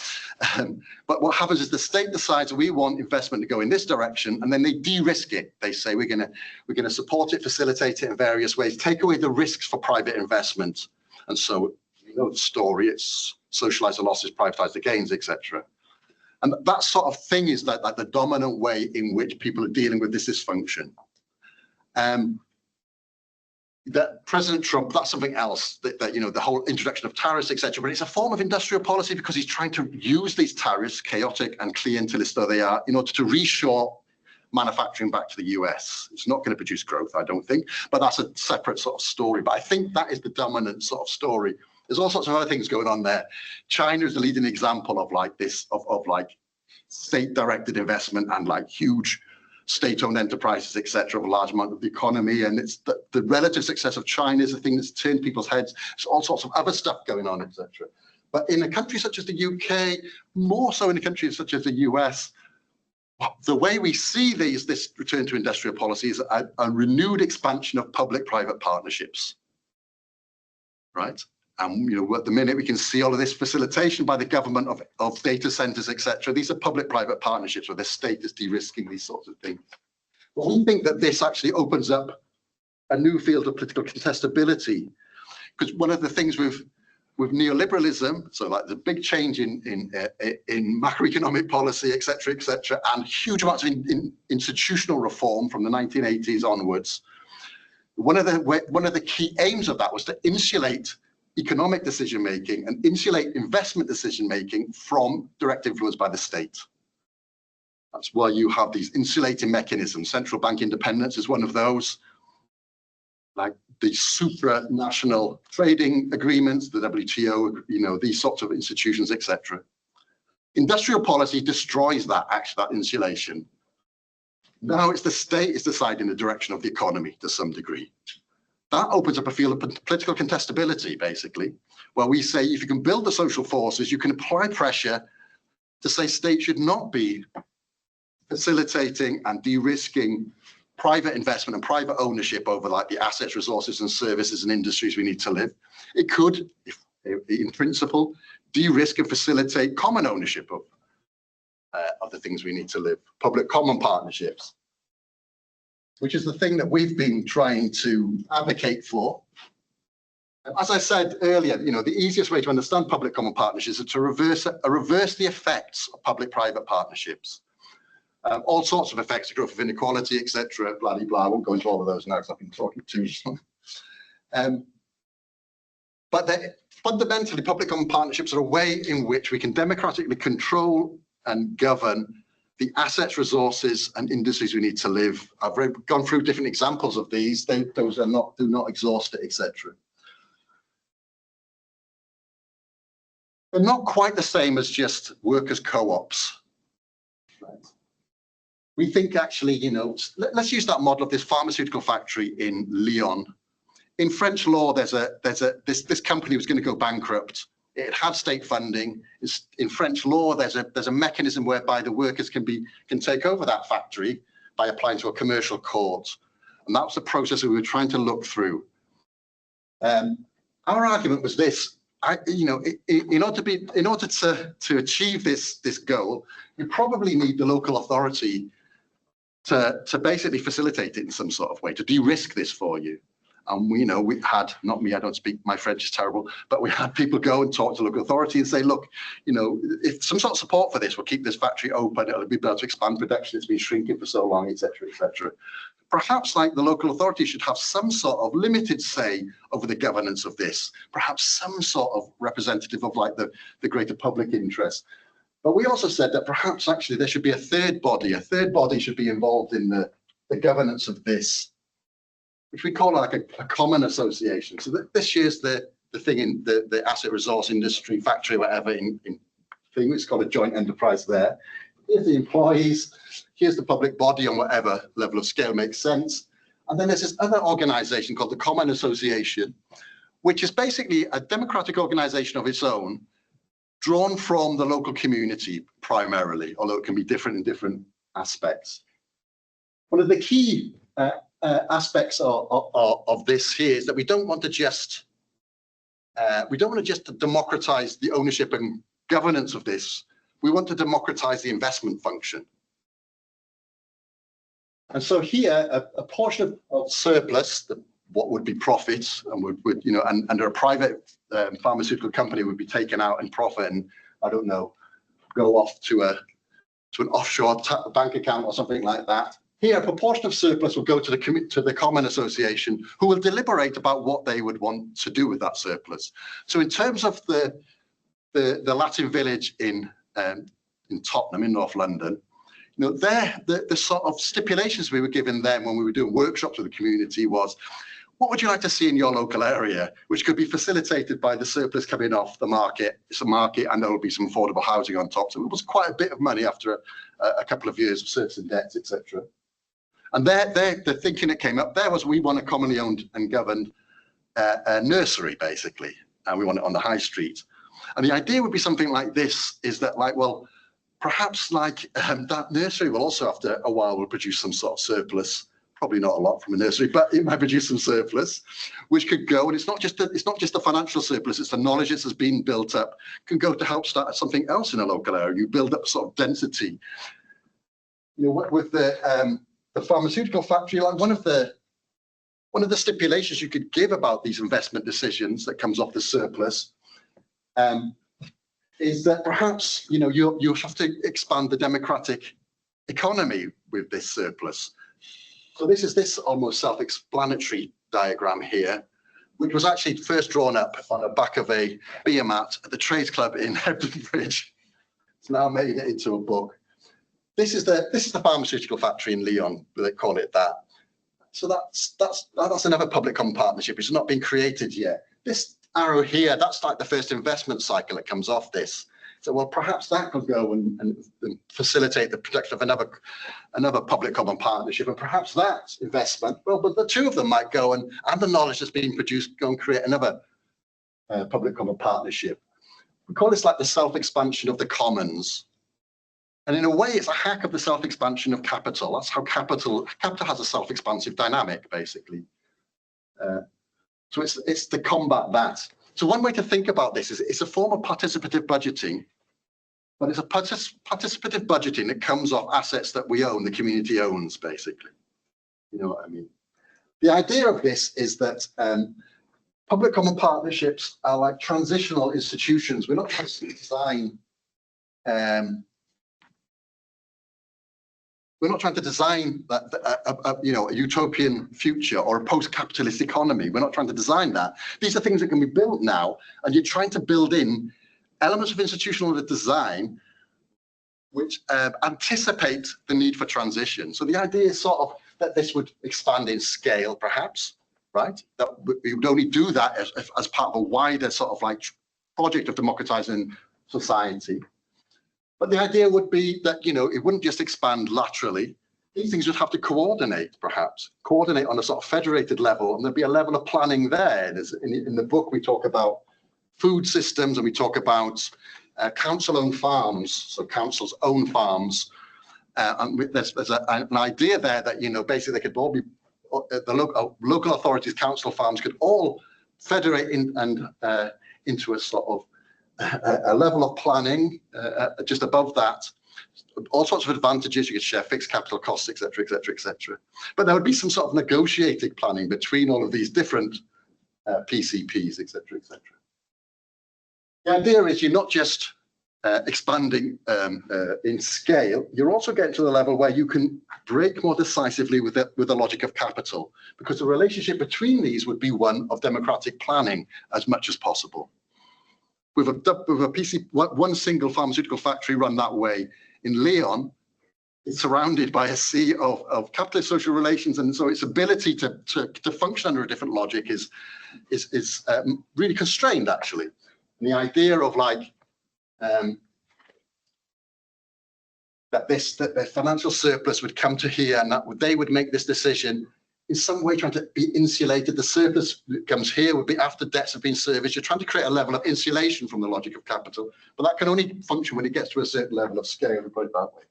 but what happens is the state decides we want investment to go in this direction, and then they de-risk it. They say we're gonna support it, facilitate it in various ways, take away the risks for private investment. And so you know the story, it's socialize the losses, privatize the gains, etc. And that sort of thing is like the dominant way in which people are dealing with this dysfunction. That President Trump, that's something else, that the whole introduction of tariffs, etc. But it's a form of industrial policy because he's trying to use these tariffs, chaotic and clientelist though they are, in order to reshore manufacturing back to the US. It's not going to produce growth, I don't think, but that's a separate sort of story. But I think that is the dominant sort of story. There's all sorts of other things going on there. China is the leading example of like this, of like state-directed investment and like huge state-owned enterprises, etc., of a large amount of the economy. And it's the relative success of China is the thing that's turned people's heads. There's all sorts of other stuff going on, etc. But in a country such as the UK, more so in a country such as the US, the way we see this return to industrial policy is a renewed expansion of public-private partnerships, right? And at the minute we can see all of this facilitation by the government of data centers, etc. These are public-private partnerships where the state is de-risking these sorts of things. But we think that this actually opens up a new field of political contestability, because one of the things with neoliberalism, so like the big change in macroeconomic policy, etc., and huge amounts of institutional reform from the 1980s onwards, one of the key aims of that was to insulate economic decision-making and insulate investment decision-making from direct influence by the state. That's why you have these insulating mechanisms. Central bank independence is one of those, like the supranational trading agreements, the WTO, these sorts of institutions, etc. Industrial policy destroys that insulation. Now it's the state is deciding the direction of the economy to some degree. That opens up a field of political contestability, basically, where we say if you can build the social forces, you can apply pressure to say states should not be facilitating and de-risking private investment and private ownership over like the assets, resources and services and industries we need to live. It could, in principle, de-risk and facilitate common ownership of the things we need to live, public common partnerships, which is the thing that we've been trying to advocate for. As I said earlier, the easiest way to understand public common partnerships is to reverse the effects of public-private partnerships. All sorts of effects, the growth of inequality, etc., blah, blah, blah. I won't go into all of those now because I've been talking too long. But fundamentally, public common partnerships are a way in which we can democratically control and govern the assets, resources, and industries we need to live. I've gone through different examples of these. Those are not, do not exhaust it, etc. They're not quite the same as just workers' co-ops. Right. We think actually, you know, let's use that model of this pharmaceutical factory in Lyon. In French law, this company was going to go bankrupt. It had state funding. In French law, there's a mechanism whereby the workers can take over that factory by applying to a commercial court, and that was the process that we were trying to look through. Our argument was this: in order to achieve this goal, you probably need the local authority to basically facilitate it in some sort of way, to de-risk this for you. And we had, not me, I don't speak, my French is terrible, but we had people go and talk to local authority and say, look, if some sort of support for this will keep this factory open, it'll be able to expand production, it's been shrinking for so long, etc., etc. Perhaps like the local authority should have some sort of limited say over the governance of this, perhaps some sort of representative of like the greater public interest. But we also said that perhaps actually there should be a third body should be involved in the governance of this, which we call like a common association. So this year's the thing in the asset resource industry factory, whatever in thing, it's called a joint enterprise there. Here's the employees, here's the public body on whatever level of scale makes sense. And then there's this other organization called the Common Association, which is basically a democratic organization of its own, drawn from the local community primarily, although it can be different in different aspects. One of the key aspects of this here is that we don't want to just democratize the ownership and governance of this. We want to democratize the investment function. And so here, a portion of surplus, what would be profits, and and under a private pharmaceutical company would be taken out in profit, and I don't know, go off to an offshore bank account or something like that. Here, a proportion of surplus will go to the Common Association, who will deliberate about what they would want to do with that surplus. So, in terms of the Latin Village in Tottenham, in North London, the sort of stipulations we were given them when we were doing workshops with the community was, what would you like to see in your local area, which could be facilitated by the surplus coming off the market? It's a market, and there will be some affordable housing on top. So it was quite a bit of money after a couple of years of servicing debts, etc. And the thinking that came up there was, we want a commonly owned and governed nursery, basically, and we want it on the high street. And the idea would be something like this: is that, like, well, perhaps like that nursery will also, after a while, will produce some sort of surplus. Probably not a lot from a nursery, but it might produce some surplus, which could go. And it's not just a financial surplus; it's the knowledge that has been built up can go to help start something else in a local area. You build up sort of density. With the pharmaceutical factory, like one of the stipulations you could give about these investment decisions that comes off the surplus is that perhaps you have to expand the democratic economy with this surplus. So this is this almost self-explanatory diagram here, which was actually first drawn up on the back of a beer mat at the Trades Club in Hebden Bridge. It's now made it into a book. This is the pharmaceutical factory in Lyon, they call it that. So that's another public common partnership. It's not been created yet. This arrow here, that's like the first investment cycle that comes off this. So, well, perhaps that could go and facilitate the production of another public common partnership, and perhaps that investment, well, but the two of them might go and the knowledge that's being produced go and create another public common partnership. We call this like the self-expansion of the commons. And in a way, it's a hack of the self-expansion of capital. That's how capital has a self-expansive dynamic, basically. So it's to combat that. So one way to think about this is it's a form of participative budgeting, but it's a participative budgeting that comes off assets that we own, the community owns, basically. You know what I mean? The idea of this is that public common partnerships are like transitional institutions. We're not trying to design We're not trying to design a utopian future or a post-capitalist economy. We're not trying to design that. These are things that can be built now, and you're trying to build in elements of institutional design which anticipate the need for transition. So the idea is sort of that this would expand in scale, perhaps, right? That we would only do that as part of a wider sort of like project of democratizing society. But the idea would be that, it wouldn't just expand laterally. These things would have to coordinate, perhaps, coordinate on a sort of federated level, and there'd be a level of planning there. In the book, we talk about food systems, and we talk about council-owned farms, so councils own farms. And there's an idea there that, basically they could all be, the local authorities, council farms could all federate into a sort of a level of planning just above that. All sorts of advantages. You could share fixed capital costs, et cetera, et cetera, et cetera. But there would be some sort of negotiated planning between all of these different PCPs, et cetera, et cetera. The idea is you're not just expanding in scale, you're also getting to the level where you can break more decisively with the logic of capital, because the relationship between these would be one of democratic planning as much as possible. With one single pharmaceutical factory run that way in Lyon, it's surrounded by a sea of capitalist social relations, and so its ability to function under a different logic is really constrained, actually. And the idea of like that the financial surplus would come to here, and that they would make this decision in some way, trying to be insulated. The surplus that comes here would be after debts have been serviced. You're trying to create a level of insulation from the logic of capital, but that can only function when it gets to a certain level of scale, to put it that way.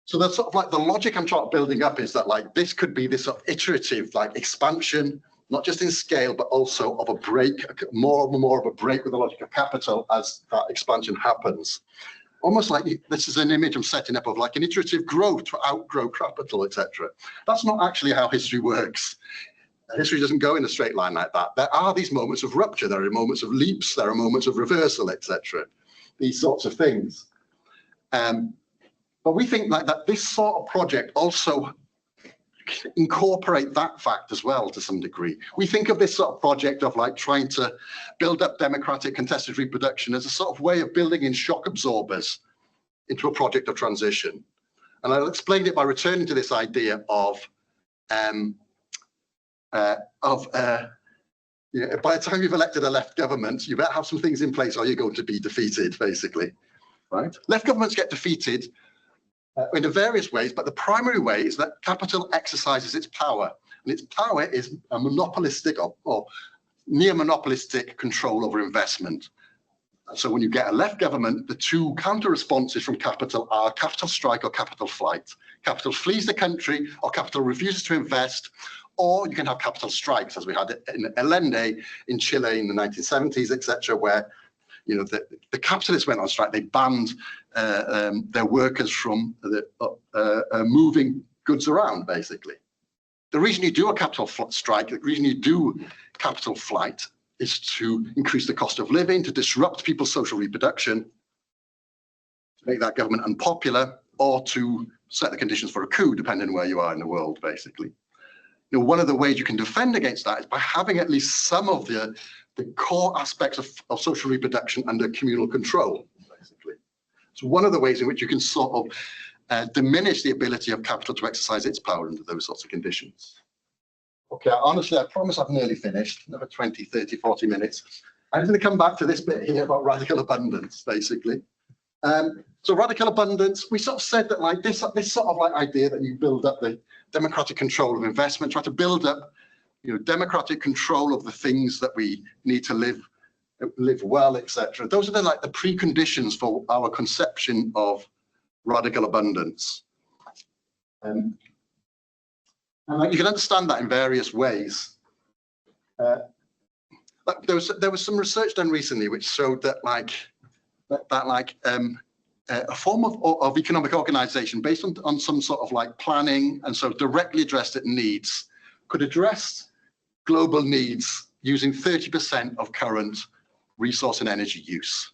So that's sort of like the logic I'm trying to building up is that like this could be this sort of iterative like expansion, not just in scale, but also of a break, more and more of a break with the logic of capital as that expansion happens. Almost like this is an image I'm setting up of like an iterative growth to outgrow capital, etc. That's not actually how history works. History doesn't go in a straight line like that. There are these moments of rupture, there are moments of leaps, there are moments of reversal, etc. These sorts of things. But we think like that this sort of project also incorporate that fact as well to some degree. We think of this sort of project of like trying to build up democratic contested reproduction as a sort of way of building in shock absorbers into a project of transition. And I'll explain it by returning to this idea of by the time you've elected a left government, you better have some things in place or you're going to be defeated, basically, right? Left governments get defeated in various ways, but the primary way is that capital exercises its power, and its power is a monopolistic or near monopolistic control over investment. So when you get a left government, the two counter responses from capital are capital strike or capital flight. Capital flees the country, or capital refuses to invest, or you can have capital strikes, as we had in Allende in Chile in the 1970s, etc., where the capitalists went on strike. They banned their workers from moving goods around, basically. The reason you do a capital strike, the reason you do capital flight is to increase the cost of living, to disrupt people's social reproduction, to make that government unpopular, or to set the conditions for a coup, depending on where you are in the world, basically. One of the ways you can defend against that is by having at least some of the core aspects of social reproduction under communal control, basically. So one of the ways in which you can sort of diminish the ability of capital to exercise its power under those sorts of conditions. Okay, honestly, I promise I've nearly finished, another 20, 30, 40 minutes. I'm going to come back to this bit here about radical abundance, basically. So radical abundance, we sort of said that like this sort of like idea that you build up the democratic control of investment, try to build up democratic control of the things that we need to live well, etc. Those are the preconditions for our conception of radical abundance. And you can understand that in various ways. There was some research done recently which showed that a form of economic organization based on some sort of like planning and so directly addressed at needs could address global needs using 30% of current resource and energy use.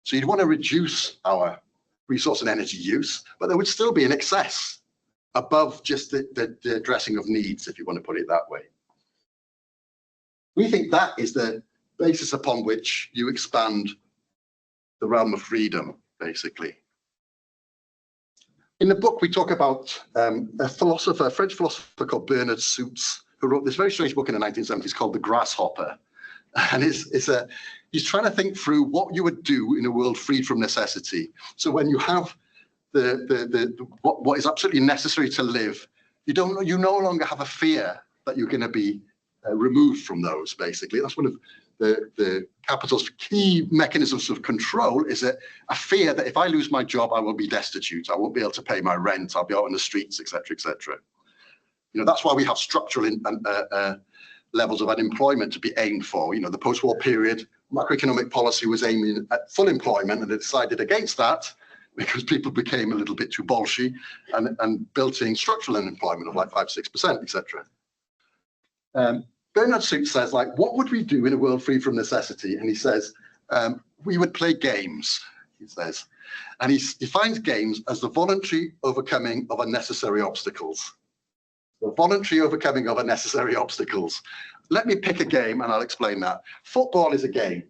So you'd want to reduce our resource and energy use, but there would still be an excess above just the addressing of needs, if you want to put it that way. We think that is the basis upon which you expand the realm of freedom, basically. In the book, we talk about a French philosopher called Bernard Suits, who wrote this very strange book in the 1970s called The Grasshopper. And he's trying to think through what you would do in a world freed from necessity. So when you have what is absolutely necessary to live, you no longer have a fear that you're going to be removed from those. Basically, that's one of the capital's key mechanisms of control, is a fear that if I lose my job, I will be destitute. I won't be able to pay my rent. I'll be out on the streets, etc., etc. That's why we have structural levels of unemployment to be aimed for. The post-war period, macroeconomic policy was aiming at full employment, and they decided against that because people became a little bit too bolshy and built in structural unemployment of like 5-6%, etc. Bernard Suits says, like, what would we do in a world free from necessity? And he says, we would play games, he says. And he defines games as the voluntary overcoming of unnecessary obstacles. The voluntary overcoming of unnecessary obstacles. Let me pick a game and I'll explain that. Football is a game,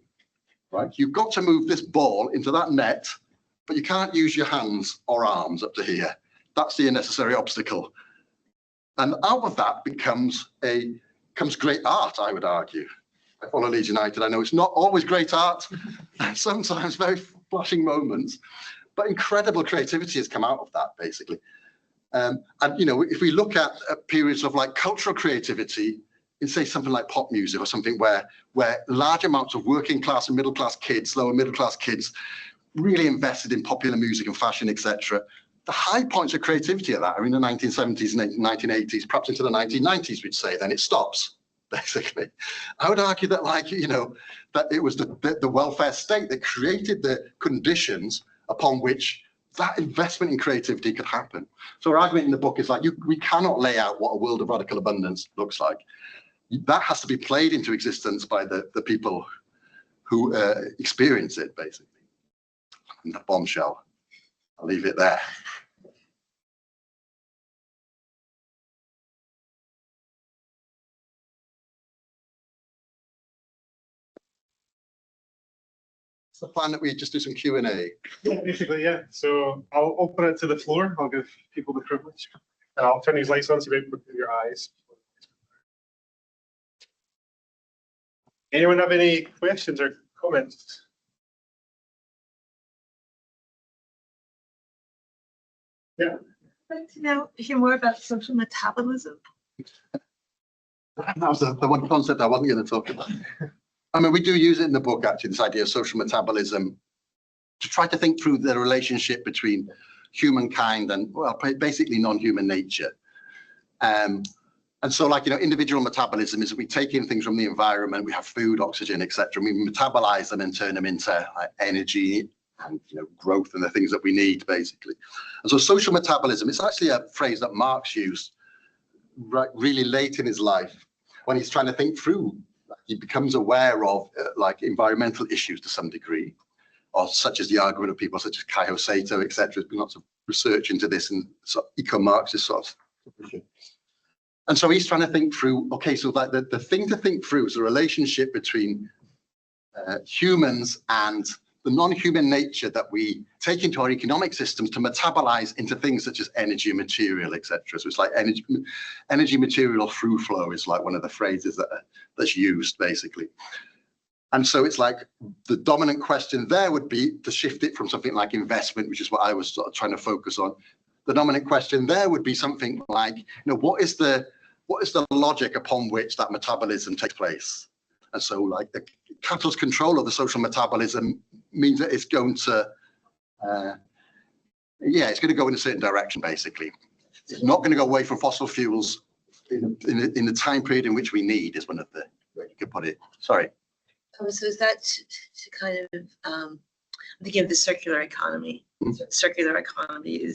right? You've got to move this ball into that net, but you can't use your hands or arms up to here. That's the unnecessary obstacle. And out of that comes great art, I would argue. I follow Leeds United. I know it's not always great art, sometimes very flashing moments, but incredible creativity has come out of that, basically. And if we look at periods of like cultural creativity in, say, something like pop music or something where large amounts of working class and middle class kids, lower middle class kids, really invested in popular music and fashion, etc. The high points of creativity of that are in the 1970s and 1980s, perhaps into the 1990s, we'd say. Then it stops, basically. I would argue that, that it was the welfare state that created the conditions upon which that investment in creativity could happen. So our argument in the book is like, we cannot lay out what a world of radical abundance looks like. That has to be played into existence by the people who experience it, basically. And the bombshell, I'll leave it there. The plan that we just do some Q&A. Yeah, basically, yeah. So I'll open it to the floor. I'll give people the privilege. And I'll turn these lights on so you can look at your eyes. Anyone have any questions or comments? Yeah. I'd like to now hear more about social metabolism. That was the one concept I wasn't going to talk about. I mean, we do use it in the book, actually, this idea of social metabolism, to try to think through the relationship between humankind and, well, basically non-human nature. And so, individual metabolism is that we take in things from the environment, we have food, oxygen, etc., and we metabolize them and turn them into energy and growth and the things that we need, basically. And so social metabolism, it's actually a phrase that Marx used really late in his life when he's trying to think through. He becomes aware of environmental issues to some degree, or such as the argument of people such as Keir, etc. There's been lots of research into this and eco-Marxist sort of. And so he's trying to think through, okay, so the thing to think through is the relationship between humans and the non-human nature that we take into our economic systems to metabolize into things such as energy and material, etc. So it's like energy material through flow is like one of the phrases that's used, basically. And so it's like the dominant question there would be to shift it from something like investment, which is what I was sort of trying to focus on. The dominant question there would be something like, what is the logic upon which that metabolism takes place? And so, the capital's control of the social metabolism means that it's going to, it's going to go in a certain direction, basically. It's not going to go away from fossil fuels in the time period in which we need, is one of the way you could put it. Sorry. So is that to kind of, I'm thinking of the circular economy. Mm-hmm. Circular economy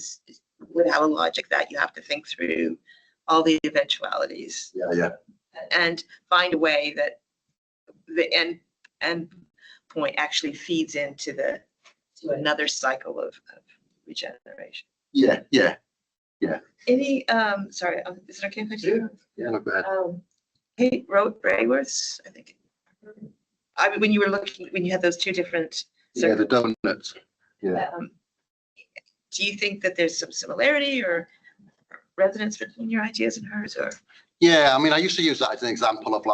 would have a logic that you have to think through all the eventualities. Yeah. And find a way that the end point actually feeds into to another cycle of regeneration. Yeah. Any, sorry, is it okay if I do? Yeah, no, go ahead. Kate wrote Brayworth's, I think. I mean, when you were looking, when you had those two different. Yeah, the donuts. Yeah. Do you think that there's some similarity or resonance between your ideas and hers, or? Yeah, I mean, I used to use that as an example of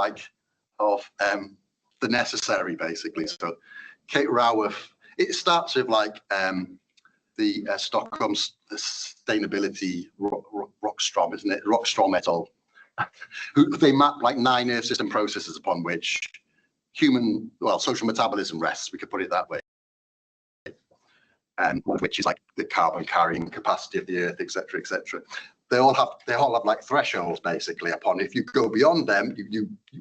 the necessary, basically. So Kate Raworth, it starts with the Stockholm Sustainability Rockstrom, isn't it? Rockstrom et al. They map 9 Earth system processes upon which social metabolism rests, we could put it that way. One of which is the carbon carrying capacity of the Earth, etc., etc. They all have thresholds, basically. Upon if you go beyond them,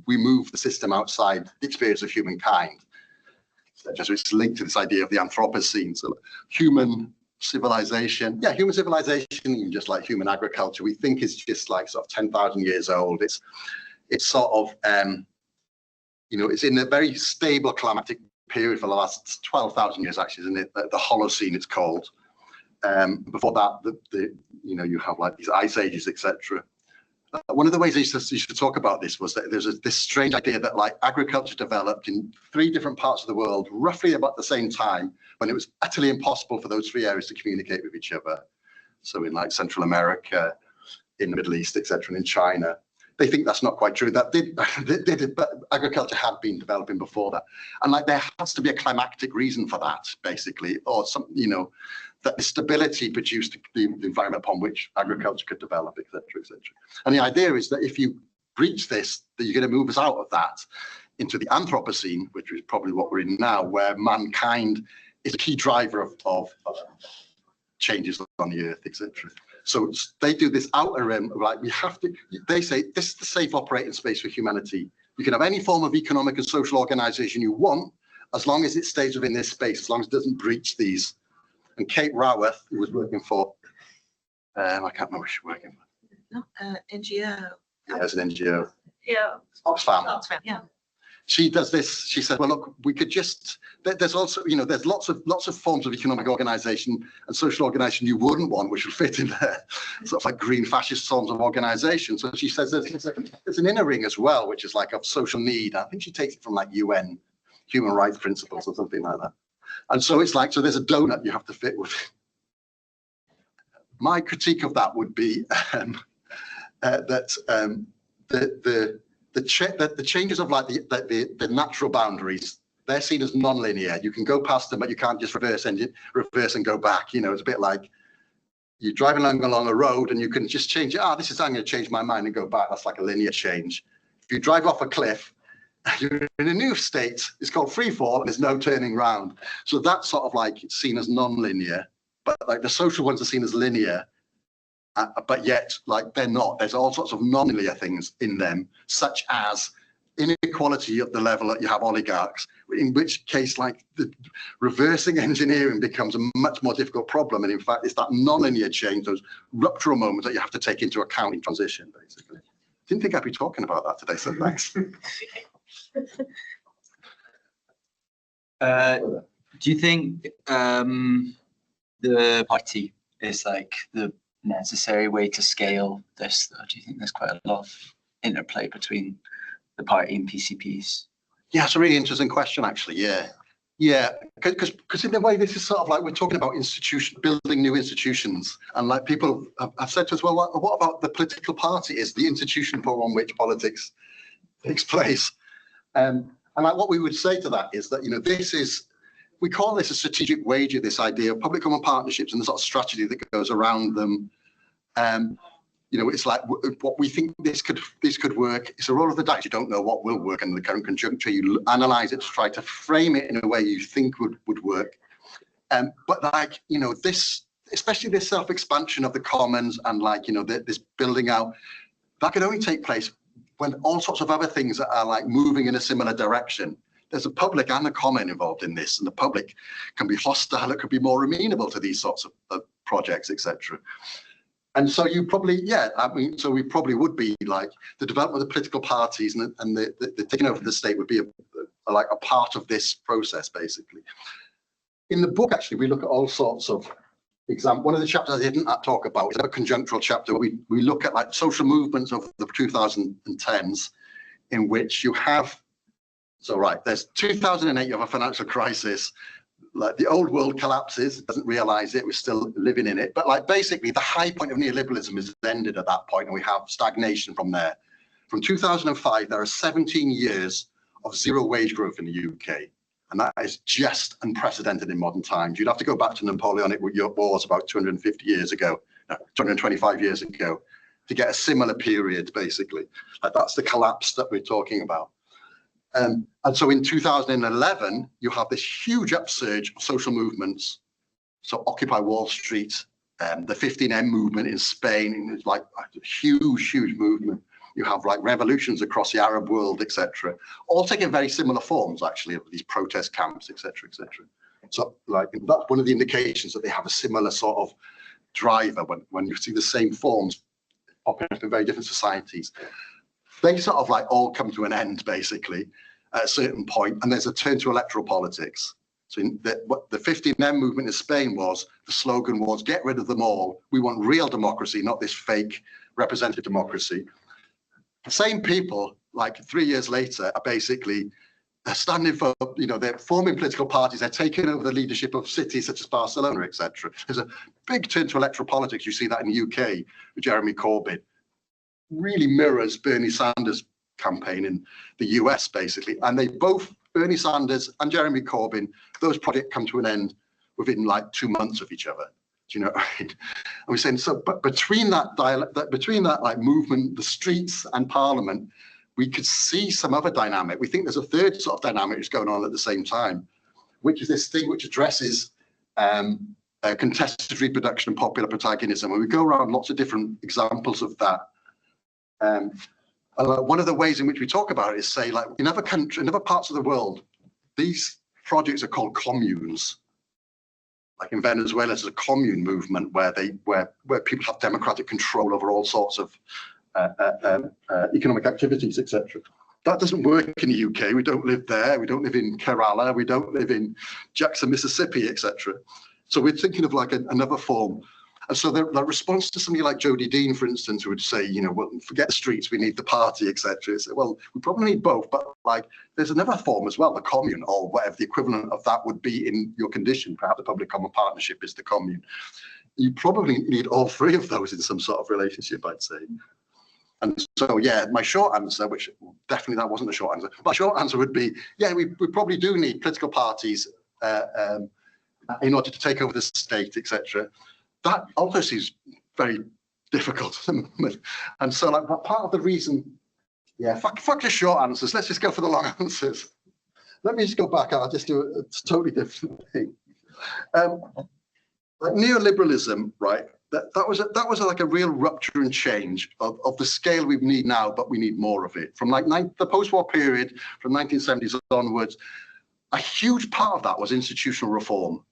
we move the system outside the experience of humankind. So it's linked to this idea of the Anthropocene. So human civilization, even just like human agriculture, we think is just sort of 10,000 years old. It's sort of it's in a very stable climatic period for the last 12,000 years, actually, isn't it? The Holocene, it's called. Before that, you have these ice ages, etc. One of the ways I used to talk about this was that there's this strange idea that agriculture developed in 3 different parts of the world roughly about the same time, when it was utterly impossible for those 3 areas to communicate with each other. So in Central America, in the Middle East, etc., and in China. They think that's not quite true. That did, but agriculture had been developing before that, and there has to be a climactic reason for that, basically, or some, that the stability produced the environment upon which agriculture could develop, etc., etc. And the idea is that if you breach this, that you're going to move us out of that into the Anthropocene, which is probably what we're in now, where mankind is a key driver of changes on the Earth, etc. So they do this outer rim, we have to, they say, this is the safe operating space for humanity. You can have any form of economic and social organization you want, as long as it stays within this space, as long as it doesn't breach these. And Kate Raworth, who was working for, I can't remember what she was working for. No, NGO. Yeah, as an NGO. Yeah. Oxfam. Oxfam, yeah. She does this. She said, well, look, we could just, there's also, there's lots of forms of economic organization and social organization you wouldn't want, which would fit in there, sort of green fascist forms of organization. So she says there's an inner ring as well, which is of social need. I think she takes it from UN human rights principles or something like that. And so it's so there's a donut you have to fit with. My critique of that would be that the changes of the natural boundaries, they're seen as non-linear. You can go past them, but you can't just reverse and go back. It's a bit like you're driving along a road and you can just change it. I'm going to change my mind and go back. That's like a linear change. If you drive off a cliff, you're in a new state. It's called free fall, and there's no turning round. So that's sort of seen as non-linear, but the social ones are seen as linear. But yet, they're not. There's all sorts of non-linear things in them, such as inequality at the level that you have oligarchs, in which case, the reversing engineering becomes a much more difficult problem. And in fact, it's that non-linear change, those ruptural moments that you have to take into account in transition, basically. Didn't think I'd be talking about that today, so thanks. Do you think the party is the necessary way to scale this, though? Do you think there's quite a lot of interplay between the party and PCPs? Yeah, it's a really interesting question, actually. Yeah, because in a way, this is sort of we're talking about building new institutions, and people have said to us, well, what about the political party is the institution upon which politics takes place? And what we would say to that is that we call this a strategic wager, this idea of public common partnerships and the sort of strategy that goes around them. It's what we think this could work. It's a roll of the dice. You don't know what will work in the current conjuncture. You analyze it to try to frame it in a way you think would work. But this, especially this self-expansion of the commons and this building out, that can only take place when all sorts of other things are moving in a similar direction. There's a public and a common involved in this, and the public can be hostile, it could be more amenable to these sorts of projects, etc. And so you probably, so we probably would be the development of the political parties and the taking over the state would be a part of this process, basically. In the book, actually, we look at all sorts of example, one of the chapters I didn't talk about is a conjunctural chapter. We look at like social movements of the 2010s, in which you have, so right, there's 2008, you have a financial crisis. Like the old world collapses, doesn't realize it, we're still living in it. But like basically the high point of neoliberalism is ended at that point, and we have stagnation from there. From 2005, there are 17 years of zero wage growth in the UK. And that is just unprecedented in modern times. You'd have to go back to Napoleonic wars about 250 years ago, no, 225 years ago, to get a similar period, basically. Like that's the collapse that we're talking about. And so in 2011, you have this huge upsurge of social movements. So Occupy Wall Street, the 15M movement in Spain, is like a huge, huge movement. You have like revolutions across the Arab world, etc., all taking very similar forms, actually, of these protest camps, etc., etc. So like that's one of the indications that they have a similar sort of driver when you see the same forms popping up in very different societies. They sort of like all come to an end, basically, at a certain point, and there's a turn to electoral politics. So what the 15M movement in Spain was, the slogan was, get rid of them all. We want real democracy, not this fake representative democracy. The same people, like 3 years later, are basically standing for, you know, they're forming political parties, they're taking over the leadership of cities such as Barcelona, etc. There's a big turn to electoral politics. You see that in the UK with Jeremy Corbyn. Really mirrors Bernie Sanders' campaign in the US, basically. And they both, Bernie Sanders and Jeremy Corbyn, those projects come to an end within like 2 months of each other. Do you know what I mean? And we're saying, so, but between that like movement, the streets and Parliament, we could see some other dynamic. We think there's a third sort of dynamic that's going on at the same time, which is this thing which addresses contested reproduction and popular protagonism. And we go around lots of different examples of that. One of the ways in which we talk about it is, say, like in other countries, in other parts of the world, these projects are called communes. Like in Venezuela, there's a commune movement where people have democratic control over all sorts of economic activities, etc. That doesn't work in the UK. We don't live there. We don't live in Kerala. We don't live in Jackson, Mississippi, etc. So we're thinking of like another form. And so the response to somebody like Jodie Dean, for instance, who would say, you know, well, forget the streets, we need the party, etc. So, well, we probably need both, but like there's another form as well, the commune, or whatever the equivalent of that would be in your condition. Perhaps the public common partnership is the commune. You probably need all three of those in some sort of relationship, I'd say. And so, yeah, my short answer, which definitely that wasn't a short answer, my short answer would be, yeah, we probably do need political parties in order to take over the state, etc. That obviously is very difficult at the moment. And so like part of the reason, yeah, fuck the short answers. Let's just go for the long answers. Let me just go back. I'll just do a totally different thing. Like neoliberalism, right? That was like a real rupture and change of the scale we need now, but we need more of it. From like the post-war period, from 1970s onwards, a huge part of that was institutional reform.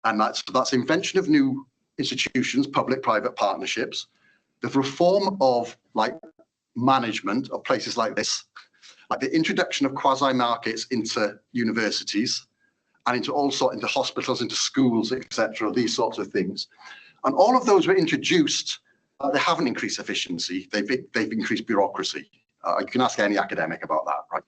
And that's invention of new institutions, public-private partnerships, the reform of like management of places like this, like the introduction of quasi-markets into universities and into hospitals, into schools, etc., these sorts of things. And all of those were introduced. They haven't increased efficiency. They've increased bureaucracy. You can ask any academic about that, right?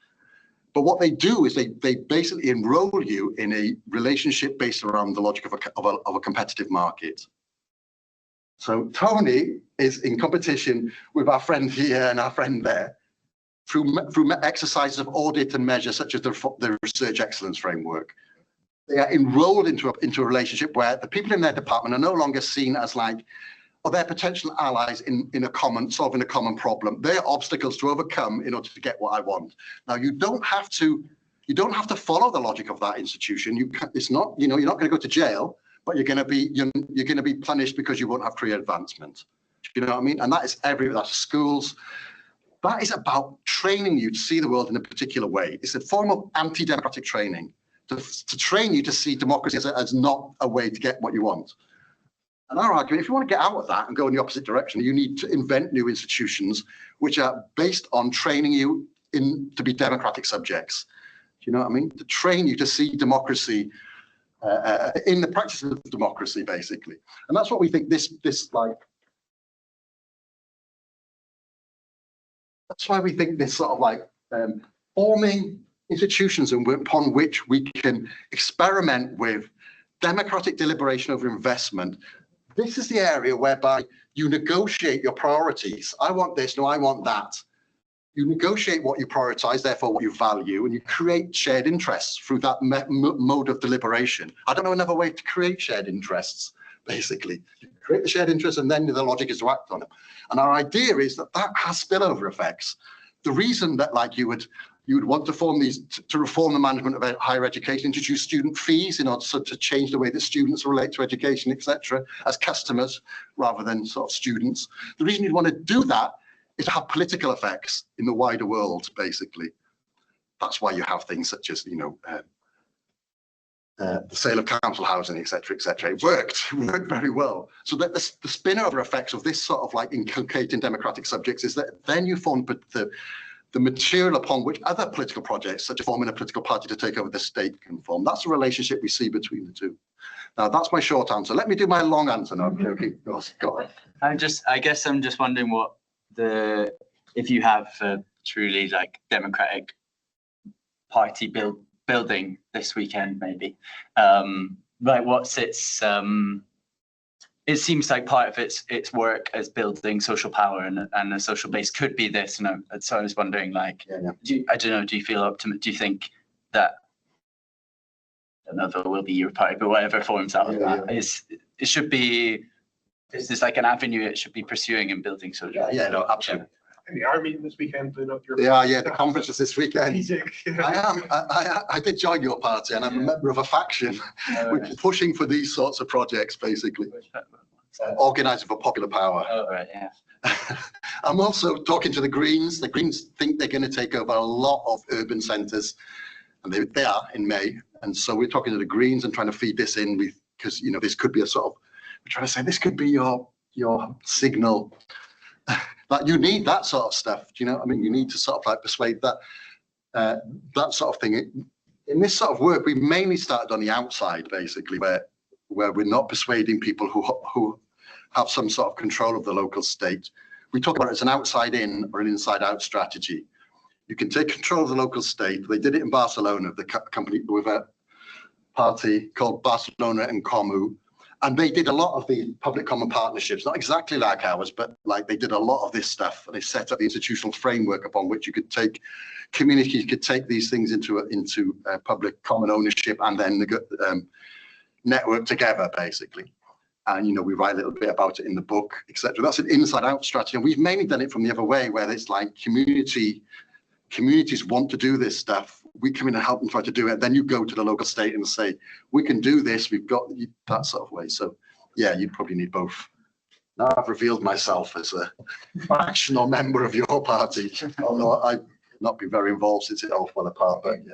But what they do is they basically enroll you in a relationship based around the logic of a competitive market. So Tony is in competition with our friend here and our friend there through exercises of audit and measure, such as the research excellence framework. They are enrolled into a relationship where the people in their department are no longer seen as like, or they're potential allies solving a common problem. They're obstacles to overcome in order to get what I want. Now you don't have to follow the logic of that institution. It's not, you know, you're not going to go to jail, but you're going to be punished because you won't have career advancement. You know what I mean? And that is that's schools. That is about training you to see the world in a particular way. It's a form of anti-democratic training to train you to see democracy as not a way to get what you want. And our argument, if you want to get out of that and go in the opposite direction, you need to invent new institutions which are based on training you to be democratic subjects. Do you know what I mean? To train you to see democracy in the practice of democracy, basically. And that's what we think that's why we think this sort of like forming institutions upon which we can experiment with democratic deliberation over investment. This is the area whereby you negotiate your priorities. I want this, no, I want that. You negotiate what you prioritize, therefore what you value, and you create shared interests through that mode of deliberation. I don't know another way to create shared interests, basically. You create the shared interests, and then the logic is to act on them. And our idea is that that has spillover effects. The reason that like you would want to form these, to reform the management of higher education, introduce student fees in order to change the way that students relate to education, etc., as customers rather than sort of students. The reason you'd want to do that is to have political effects in the wider world, basically. That's why you have things such as, the sale of council housing, etc., etc. It worked very well. So that the spin-over effects of this sort of like inculcating democratic subjects is that then you form the material upon which other political projects, such as forming a political party to take over the state, can form. That's the relationship we see between the two. Now, that's my short answer. Let me do my long answer now. I'm joking. Go on. I guess I'm just wondering if you have a truly like democratic party building this weekend, maybe, like what's its it seems like part of its work as building social power and a social base could be this. And so I was wondering, like, I don't know, do you feel optimistic? Do you think that, I don't know if it will be your party, but whatever forms out of that, it should be, is this like an avenue it should be pursuing and building social? Yeah, no, absolutely. And they are meeting this weekend, doing up your. They are, the conference is this weekend. Yeah. I did join your party, and I'm a member of a faction which is pushing for these sorts of projects, basically. Organising for popular power. Oh, right, yeah. I'm also talking to the Greens. The Greens think they're going to take over a lot of urban centres, and they are in May. And so we're talking to the Greens and trying to feed this in because this could be a sort of, we're trying to say this could be your signal. That you need that sort of stuff, you need to sort of like persuade that sort of thing. In this sort of work, we mainly started on the outside, basically, where we're not persuading people who have some sort of control of the local state. We talk about it as an outside in or an inside out strategy. You can take control of the local state. They did it in Barcelona, the company with a party called Barcelona en Comú. And they did a lot of the public common partnerships, not exactly like ours, but like they did a lot of this stuff. And they set up the institutional framework upon which you could take communities, could take these things into public common ownership and then network together, basically. And, we write a little bit about it in the book, etc. That's an inside out strategy. And we've mainly done it from the other way, where it's like communities want to do this stuff. We come in and help them try to do it. Then you go to the local state and say, we can do this. We've got that sort of way. So, yeah, you'd probably need both. Now I've revealed myself as a fractional member of your party, although I've not been very involved since it all fell apart, but yeah.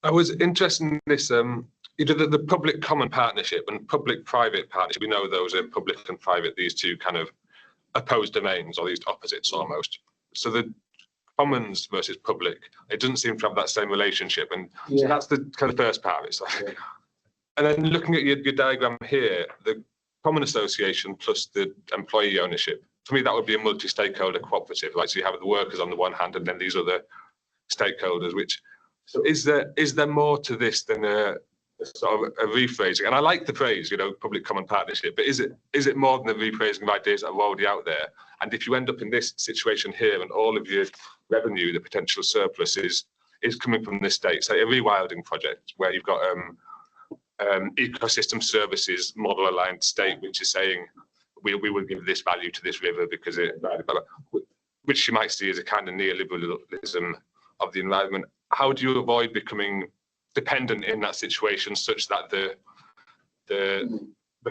I was interested in this, the public common partnership and public-private partnership. We know those are public and private, these two kind of opposed domains, or these opposites almost. So the commons versus public, it doesn't seem to have that same relationship. And so that's the kind of first part of it. So. Yeah. And then looking at your diagram here, the common association plus the employee ownership, for me, that would be a multi-stakeholder cooperative. Like, so you have the workers on the one hand, and then these other stakeholders, so is there more to this than a sort of a rephrasing? And I like the phrase, public common partnership, but is it more than a rephrasing of ideas that are already out there? And if you end up in this situation here and all of your revenue, the potential surplus is coming from the state, say a rewilding project where you've got ecosystem services model aligned state, which is saying we will give this value to this river because which you might see as a kind of neoliberalism of the environment. How do you avoid becoming dependent in that situation such that the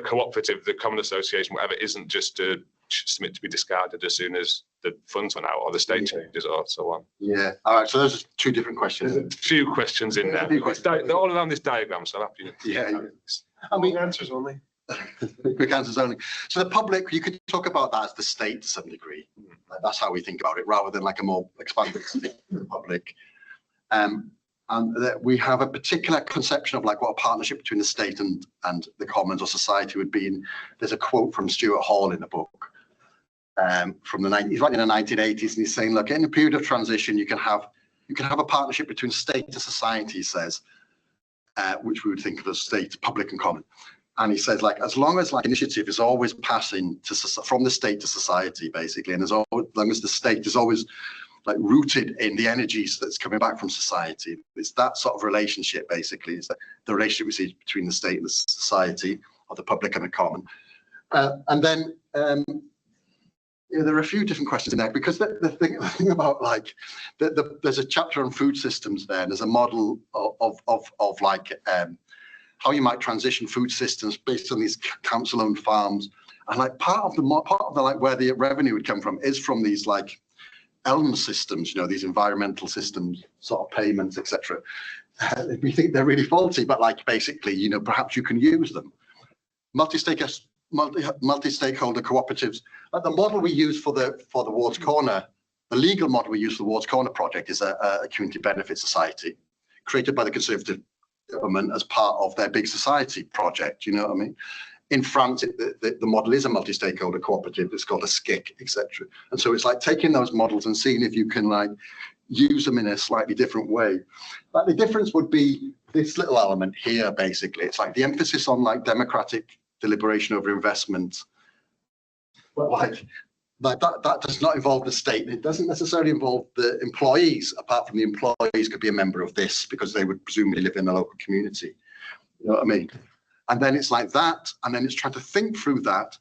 cooperative, the common association, whatever, isn't just something to be discarded as soon as the funds run out or the state changes or so on? Yeah. All right. So those are two different questions. There's a few questions in there. They're all around this diagram, so I'll have to. Yeah. I mean, answers only. Quick answers only. So the public, you could talk about that as the state to some degree. Like, that's how we think about it, rather than like a more expanded public. And and that we have a particular conception of like what a partnership between the state and the commons or society would be. And there's a quote from Stuart Hall in the book from he's writing in the 1980s, and he's saying, look, in a period of transition, you can have a partnership between state and society, he says, which we would think of as state, public and common. And he says, like, as long as like initiative is always passing from the state to society, basically, and as long as the state is always like rooted in the energies that's coming back from society, it's that sort of relationship, basically, is the relationship we see between the state and the society, or the public and the common. And then there are a few different questions in there, because the thing about like there's a chapter on food systems there, and there's a model of like how you might transition food systems based on these council-owned farms, and like part of the like where the revenue would come from is from these like ELM systems, these environmental systems, sort of payments, etc. We think they're really faulty, but like basically, perhaps you can use them. Multi-stakeholder cooperatives, like the model we use for the Wards Corner, the legal model we use for the Wards Corner project is a community benefit society created by the Conservative government as part of their big society project. You know what I mean? In France, the model is a multi-stakeholder cooperative. It's called a SCIC, etc. And so it's like taking those models and seeing if you can like use them in a slightly different way. Like the difference would be this little element here, basically. It's like the emphasis on like democratic deliberation over investment, but like that does not involve the state. It doesn't necessarily involve the employees, apart from the employees could be a member of this because they would presumably live in the local community. You know what I mean? And then it's like that, and then it's trying to think through that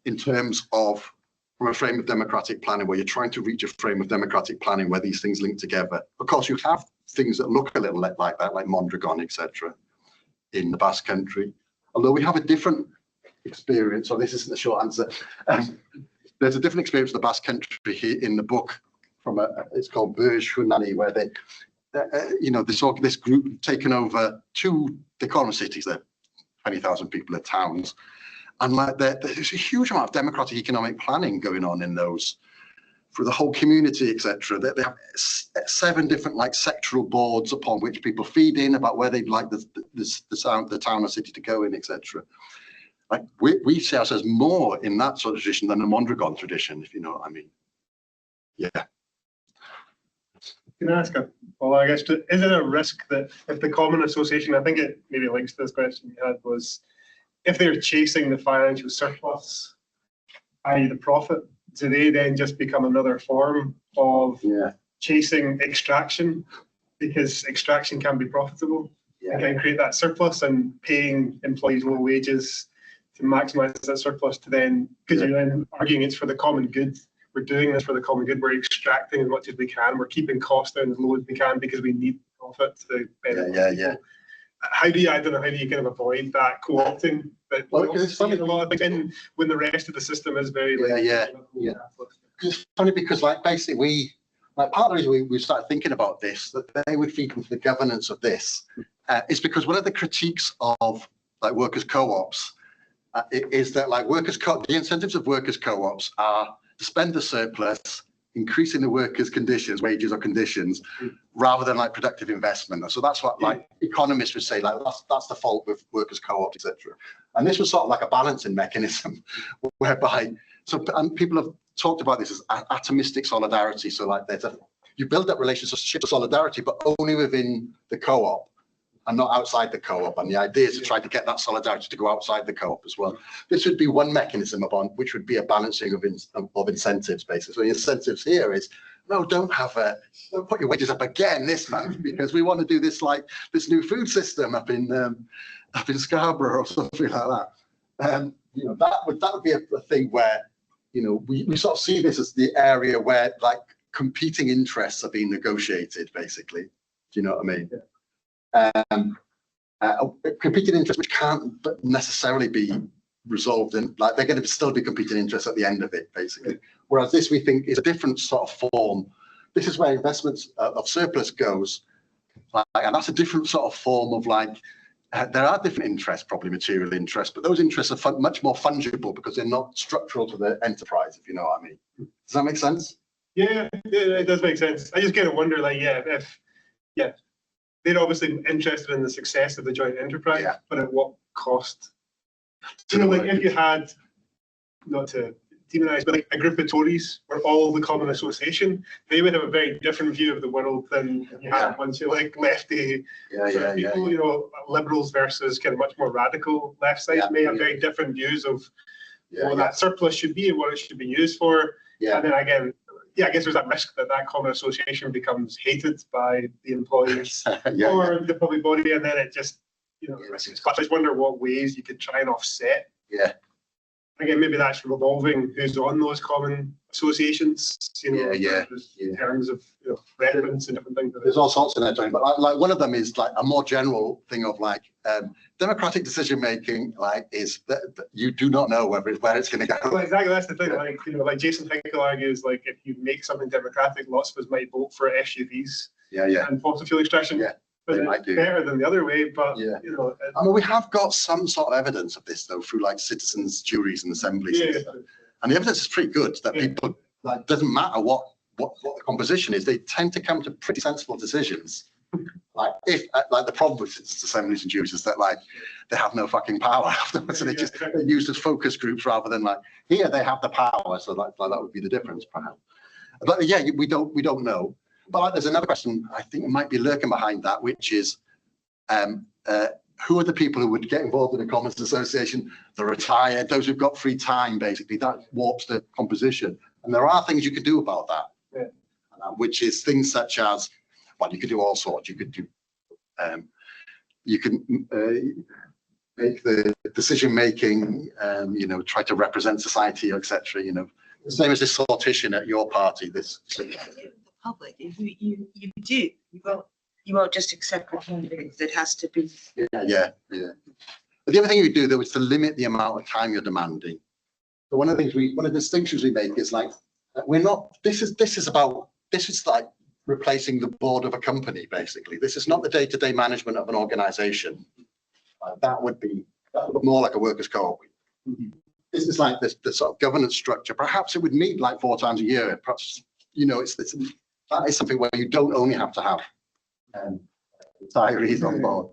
in terms of from a frame of democratic planning, where you're trying to reach a frame of democratic planning where these things link together. Of course, you have things that look a little like that, like Mondragon, etc., in the Basque Country. Although we have a different experience, or this isn't a short answer. There's a different experience in the Basque Country here in the book from it's called Burj Hunani, where they, this group taken over they call them cities, they're 20,000 people are towns, and like there's a huge amount of democratic economic planning going on in those for the whole community, etc. They have 7 different like sectoral boards upon which people feed in about where they'd like the town or city to go in, etc. Like we see ourselves more in that sort of tradition than the Mondragon tradition, if you know what I mean. Yeah. Can I ask I guess, is it a risk that if the Common Association, I think it maybe links to this question you had, was if they're chasing the financial surplus, i.e. the profit, do they then just become another form of chasing extraction, because extraction can be profitable and can create that surplus, and paying employees low wages to maximize that surplus to then, because you're then arguing it's for the common good. We're doing this for the common good. We're extracting as much as we can. We're keeping costs down as low as we can because we need profit to benefit. Yeah. I don't know, how do you kind of avoid that co-opting? But well, it's funny, a lot of things when the rest of the system is very It's funny because like basically part of the reason we started thinking about this, that they would feed into the governance of this, is because one of the critiques of like workers' co-ops is that like the incentives of workers' co-ops are to spend the surplus, increasing the workers' conditions, wages or conditions, rather than like productive investment. And so that's what like economists would say, like that's the fault with workers' co-ops, etc. And this was sort of like a balancing mechanism, whereby and people have talked about this as atomistic solidarity. So like you build up relationships of solidarity, but only within the co-op and not outside the co-op. And the idea is to try to get that solidarity to go outside the co-op as well. This would be one mechanism which would be a balancing of incentives, basically. So the incentives here is, no, don't put your wages up again this month because we want to do this like this new food system up in Scarborough or something like that. That would be a thing where we sort of see this as the area where like competing interests are being negotiated, basically. Do you know what I mean? Competing interests which can't necessarily be resolved in, like they're going to still be competing interests at the end of it, basically. Whereas this we think is a different sort of form. This is where investments of surplus goes, and that's a different sort of form of like. There are different interests, probably material interests, but those interests are much more fungible because they're not structural to the enterprise, if you know what I mean. Does that make sense? Yeah, it does make sense. I just kind of wonder, like, if they're obviously interested in the success of the joint enterprise, Yeah. but at what cost? You know, like if you had, not to demonise, but like a group of Tories were all the common association, they would have a very different view of the world than you have once you like lefty people. You know, liberals versus kind of much more radical left side may have very different views of what that surplus should be and what it should be used for. And then again, I guess there's that risk that that common association becomes hated by the employees or the public body, and then it just, you know, but I just wonder what ways you could try and offset. Again, maybe that's revolving who's on those common associations, you know, in terms of, you know, reference and different things. There's all sorts in there, Tony, but like one of them is like a more general thing of like democratic decision making, like is that you do not know where it's going to go. Well, exactly, that's the thing. Like, you know, like Jason Hinkle argues, like if you make something democratic, lots of us might vote for SUVs and fossil fuel extraction. But it's better than the other way, but you know. I mean, we have got some sort of evidence of this though through like citizens' juries and assemblies and stuff. And the evidence is pretty good that people, like, doesn't matter what the composition is, they tend to come to pretty sensible decisions. Like if like the problem with citizens' assemblies and juries is that like they have no fucking power afterwards, so they're used as focus groups rather than like here they have the power, so like that would be the difference perhaps. But yeah, we don't know. But like, there's another question I think might be lurking behind that, which is who are the people who would get involved in a commons association? The retired, those who've got free time, basically. That warps the composition. And there are things you can do about that, which is things such as, well, you could do all sorts. You could do, you can make the decision making, you know, try to represent society, etc. You know, the same as this sortition at your party. This. Public, you do, you won't just accept the candidates. It has to be. But the other thing you do though is to limit the amount of time you're demanding. So one of the things one of the distinctions we make is like we're not. This is like replacing the board of a company basically. This is not the day-to-day management of an organisation. That would look more like a workers' co-op. This is like the sort of governance structure. Perhaps it would meet like 4 times a year. Perhaps, you know, that is something where you don't only have to have retirees on board.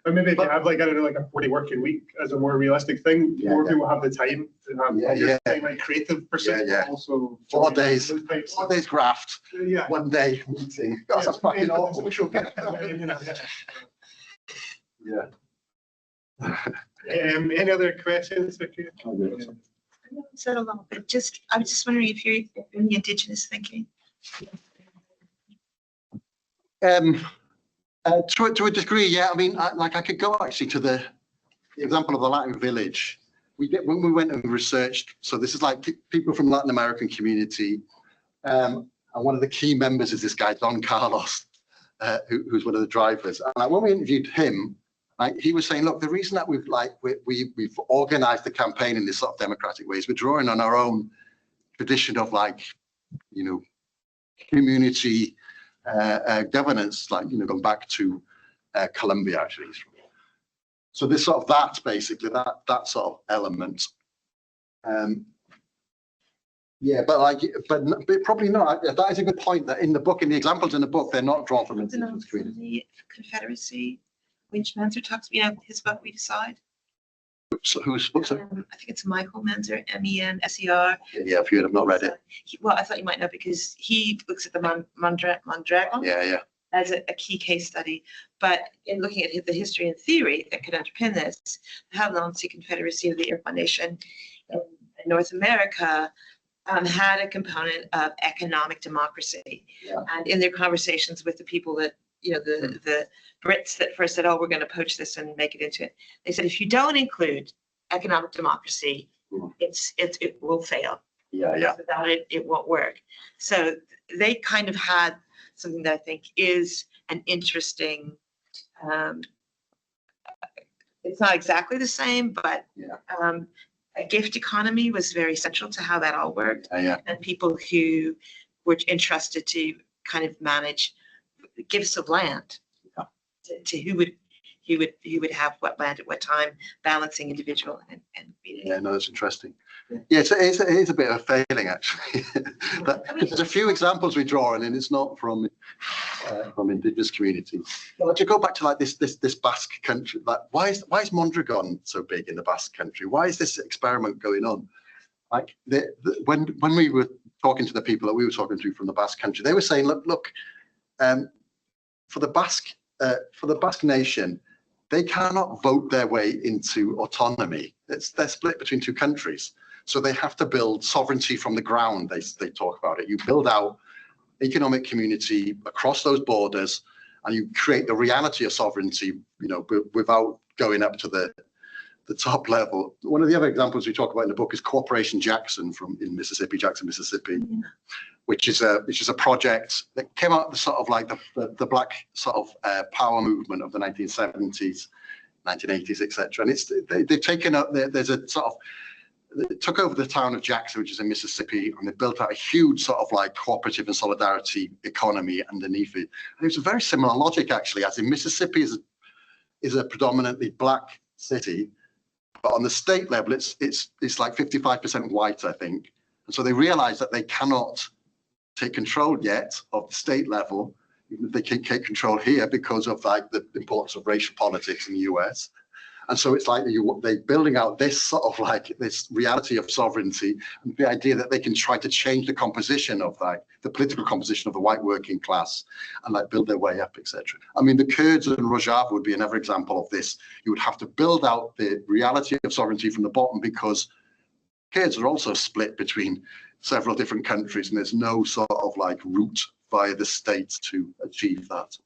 Or maybe if you have like, I don't know, like a 40 working week as a more realistic thing, more people have the time to have like creative pursuits. Also 4 days, 4 days graft, 1 day meeting. God, that's fucking awful. Any other questions? Said a little bit. I was just wondering if you're in the Indigenous thinking. To a degree, yeah. I mean, I could go actually to the example of the Latin village. When we went and researched. So this is like people from Latin American community, and one of the key members is this guy Don Carlos, who's one of the drivers. And like, when we interviewed him, like, he was saying, look, the reason that we've organised the campaign in this sort of democratic way is we're drawing on our own tradition of like, you know, community governance, like, you know, going back to Colombia actually. So this sort of basically that sort of element. But probably not. That is a good point. That in the examples in the book, they're not drawn from indigenous communities. The Confederacy, which Menzer talks, you know, his book We Decide. So who's books? I think it's Michael Menzer, MENSER. Yeah, if you have not read it. Well, I thought you might know because he looks at the Mondragon as a key case study. But in looking at the history and theory that could underpin this, the Havilland Confederacy of the Iroquois Nation in North America had a component of economic democracy. And in their conversations with the people that, you know, the Brits that first said, oh, we're going to poach this and make it into it. They said, if you don't include economic democracy, it will fail. Without it, it won't work. So they kind of had something that I think is an interesting, it's not exactly the same, but a gift economy was very central to how that all worked. And people who were entrusted to kind of manage gifts of land to who would have what land at what time, balancing individual and no, that's interesting. Yeah, it is a bit of a failing, actually. There's a few examples we draw on, and it's not from indigenous communities. But to go back to like this Basque country, like why is Mondragon so big in the Basque country? Why is this experiment going on? Like when we were talking to the people that we were talking to from the Basque country, they were saying, look, for the Basque nation, they cannot vote their way into autonomy. They're split between two countries. So they have to build sovereignty from the ground. They talk about it. You build out economic community across those borders, and you create the reality of sovereignty, without going up to the top level. One of the other examples we talk about in the book is Corporation Jackson in Mississippi, Jackson, Mississippi, which is a project that came out of the sort of like the black sort of power movement of the 1970s, 1980s, etc. And they've taken up there's a sort of, they took over the town of Jackson, which is in Mississippi, and they built out a huge sort of like cooperative and solidarity economy underneath it. And it's a very similar logic, actually, as in Mississippi is a predominantly black city, but on the state level, it's like 55% white, I think. And so they realize that they cannot take control yet of the state level, even if they can take control here because of like the importance of racial politics in the US. And so it's like they're building out this sort of like this reality of sovereignty, and the idea that they can try to change the composition of like the political composition of the white working class and like build their way up, etc. I mean, the Kurds and Rojava would be another example of this. You would have to build out the reality of sovereignty from the bottom, because Kurds are also split between several different countries, and there's no sort of like route via the state to achieve that.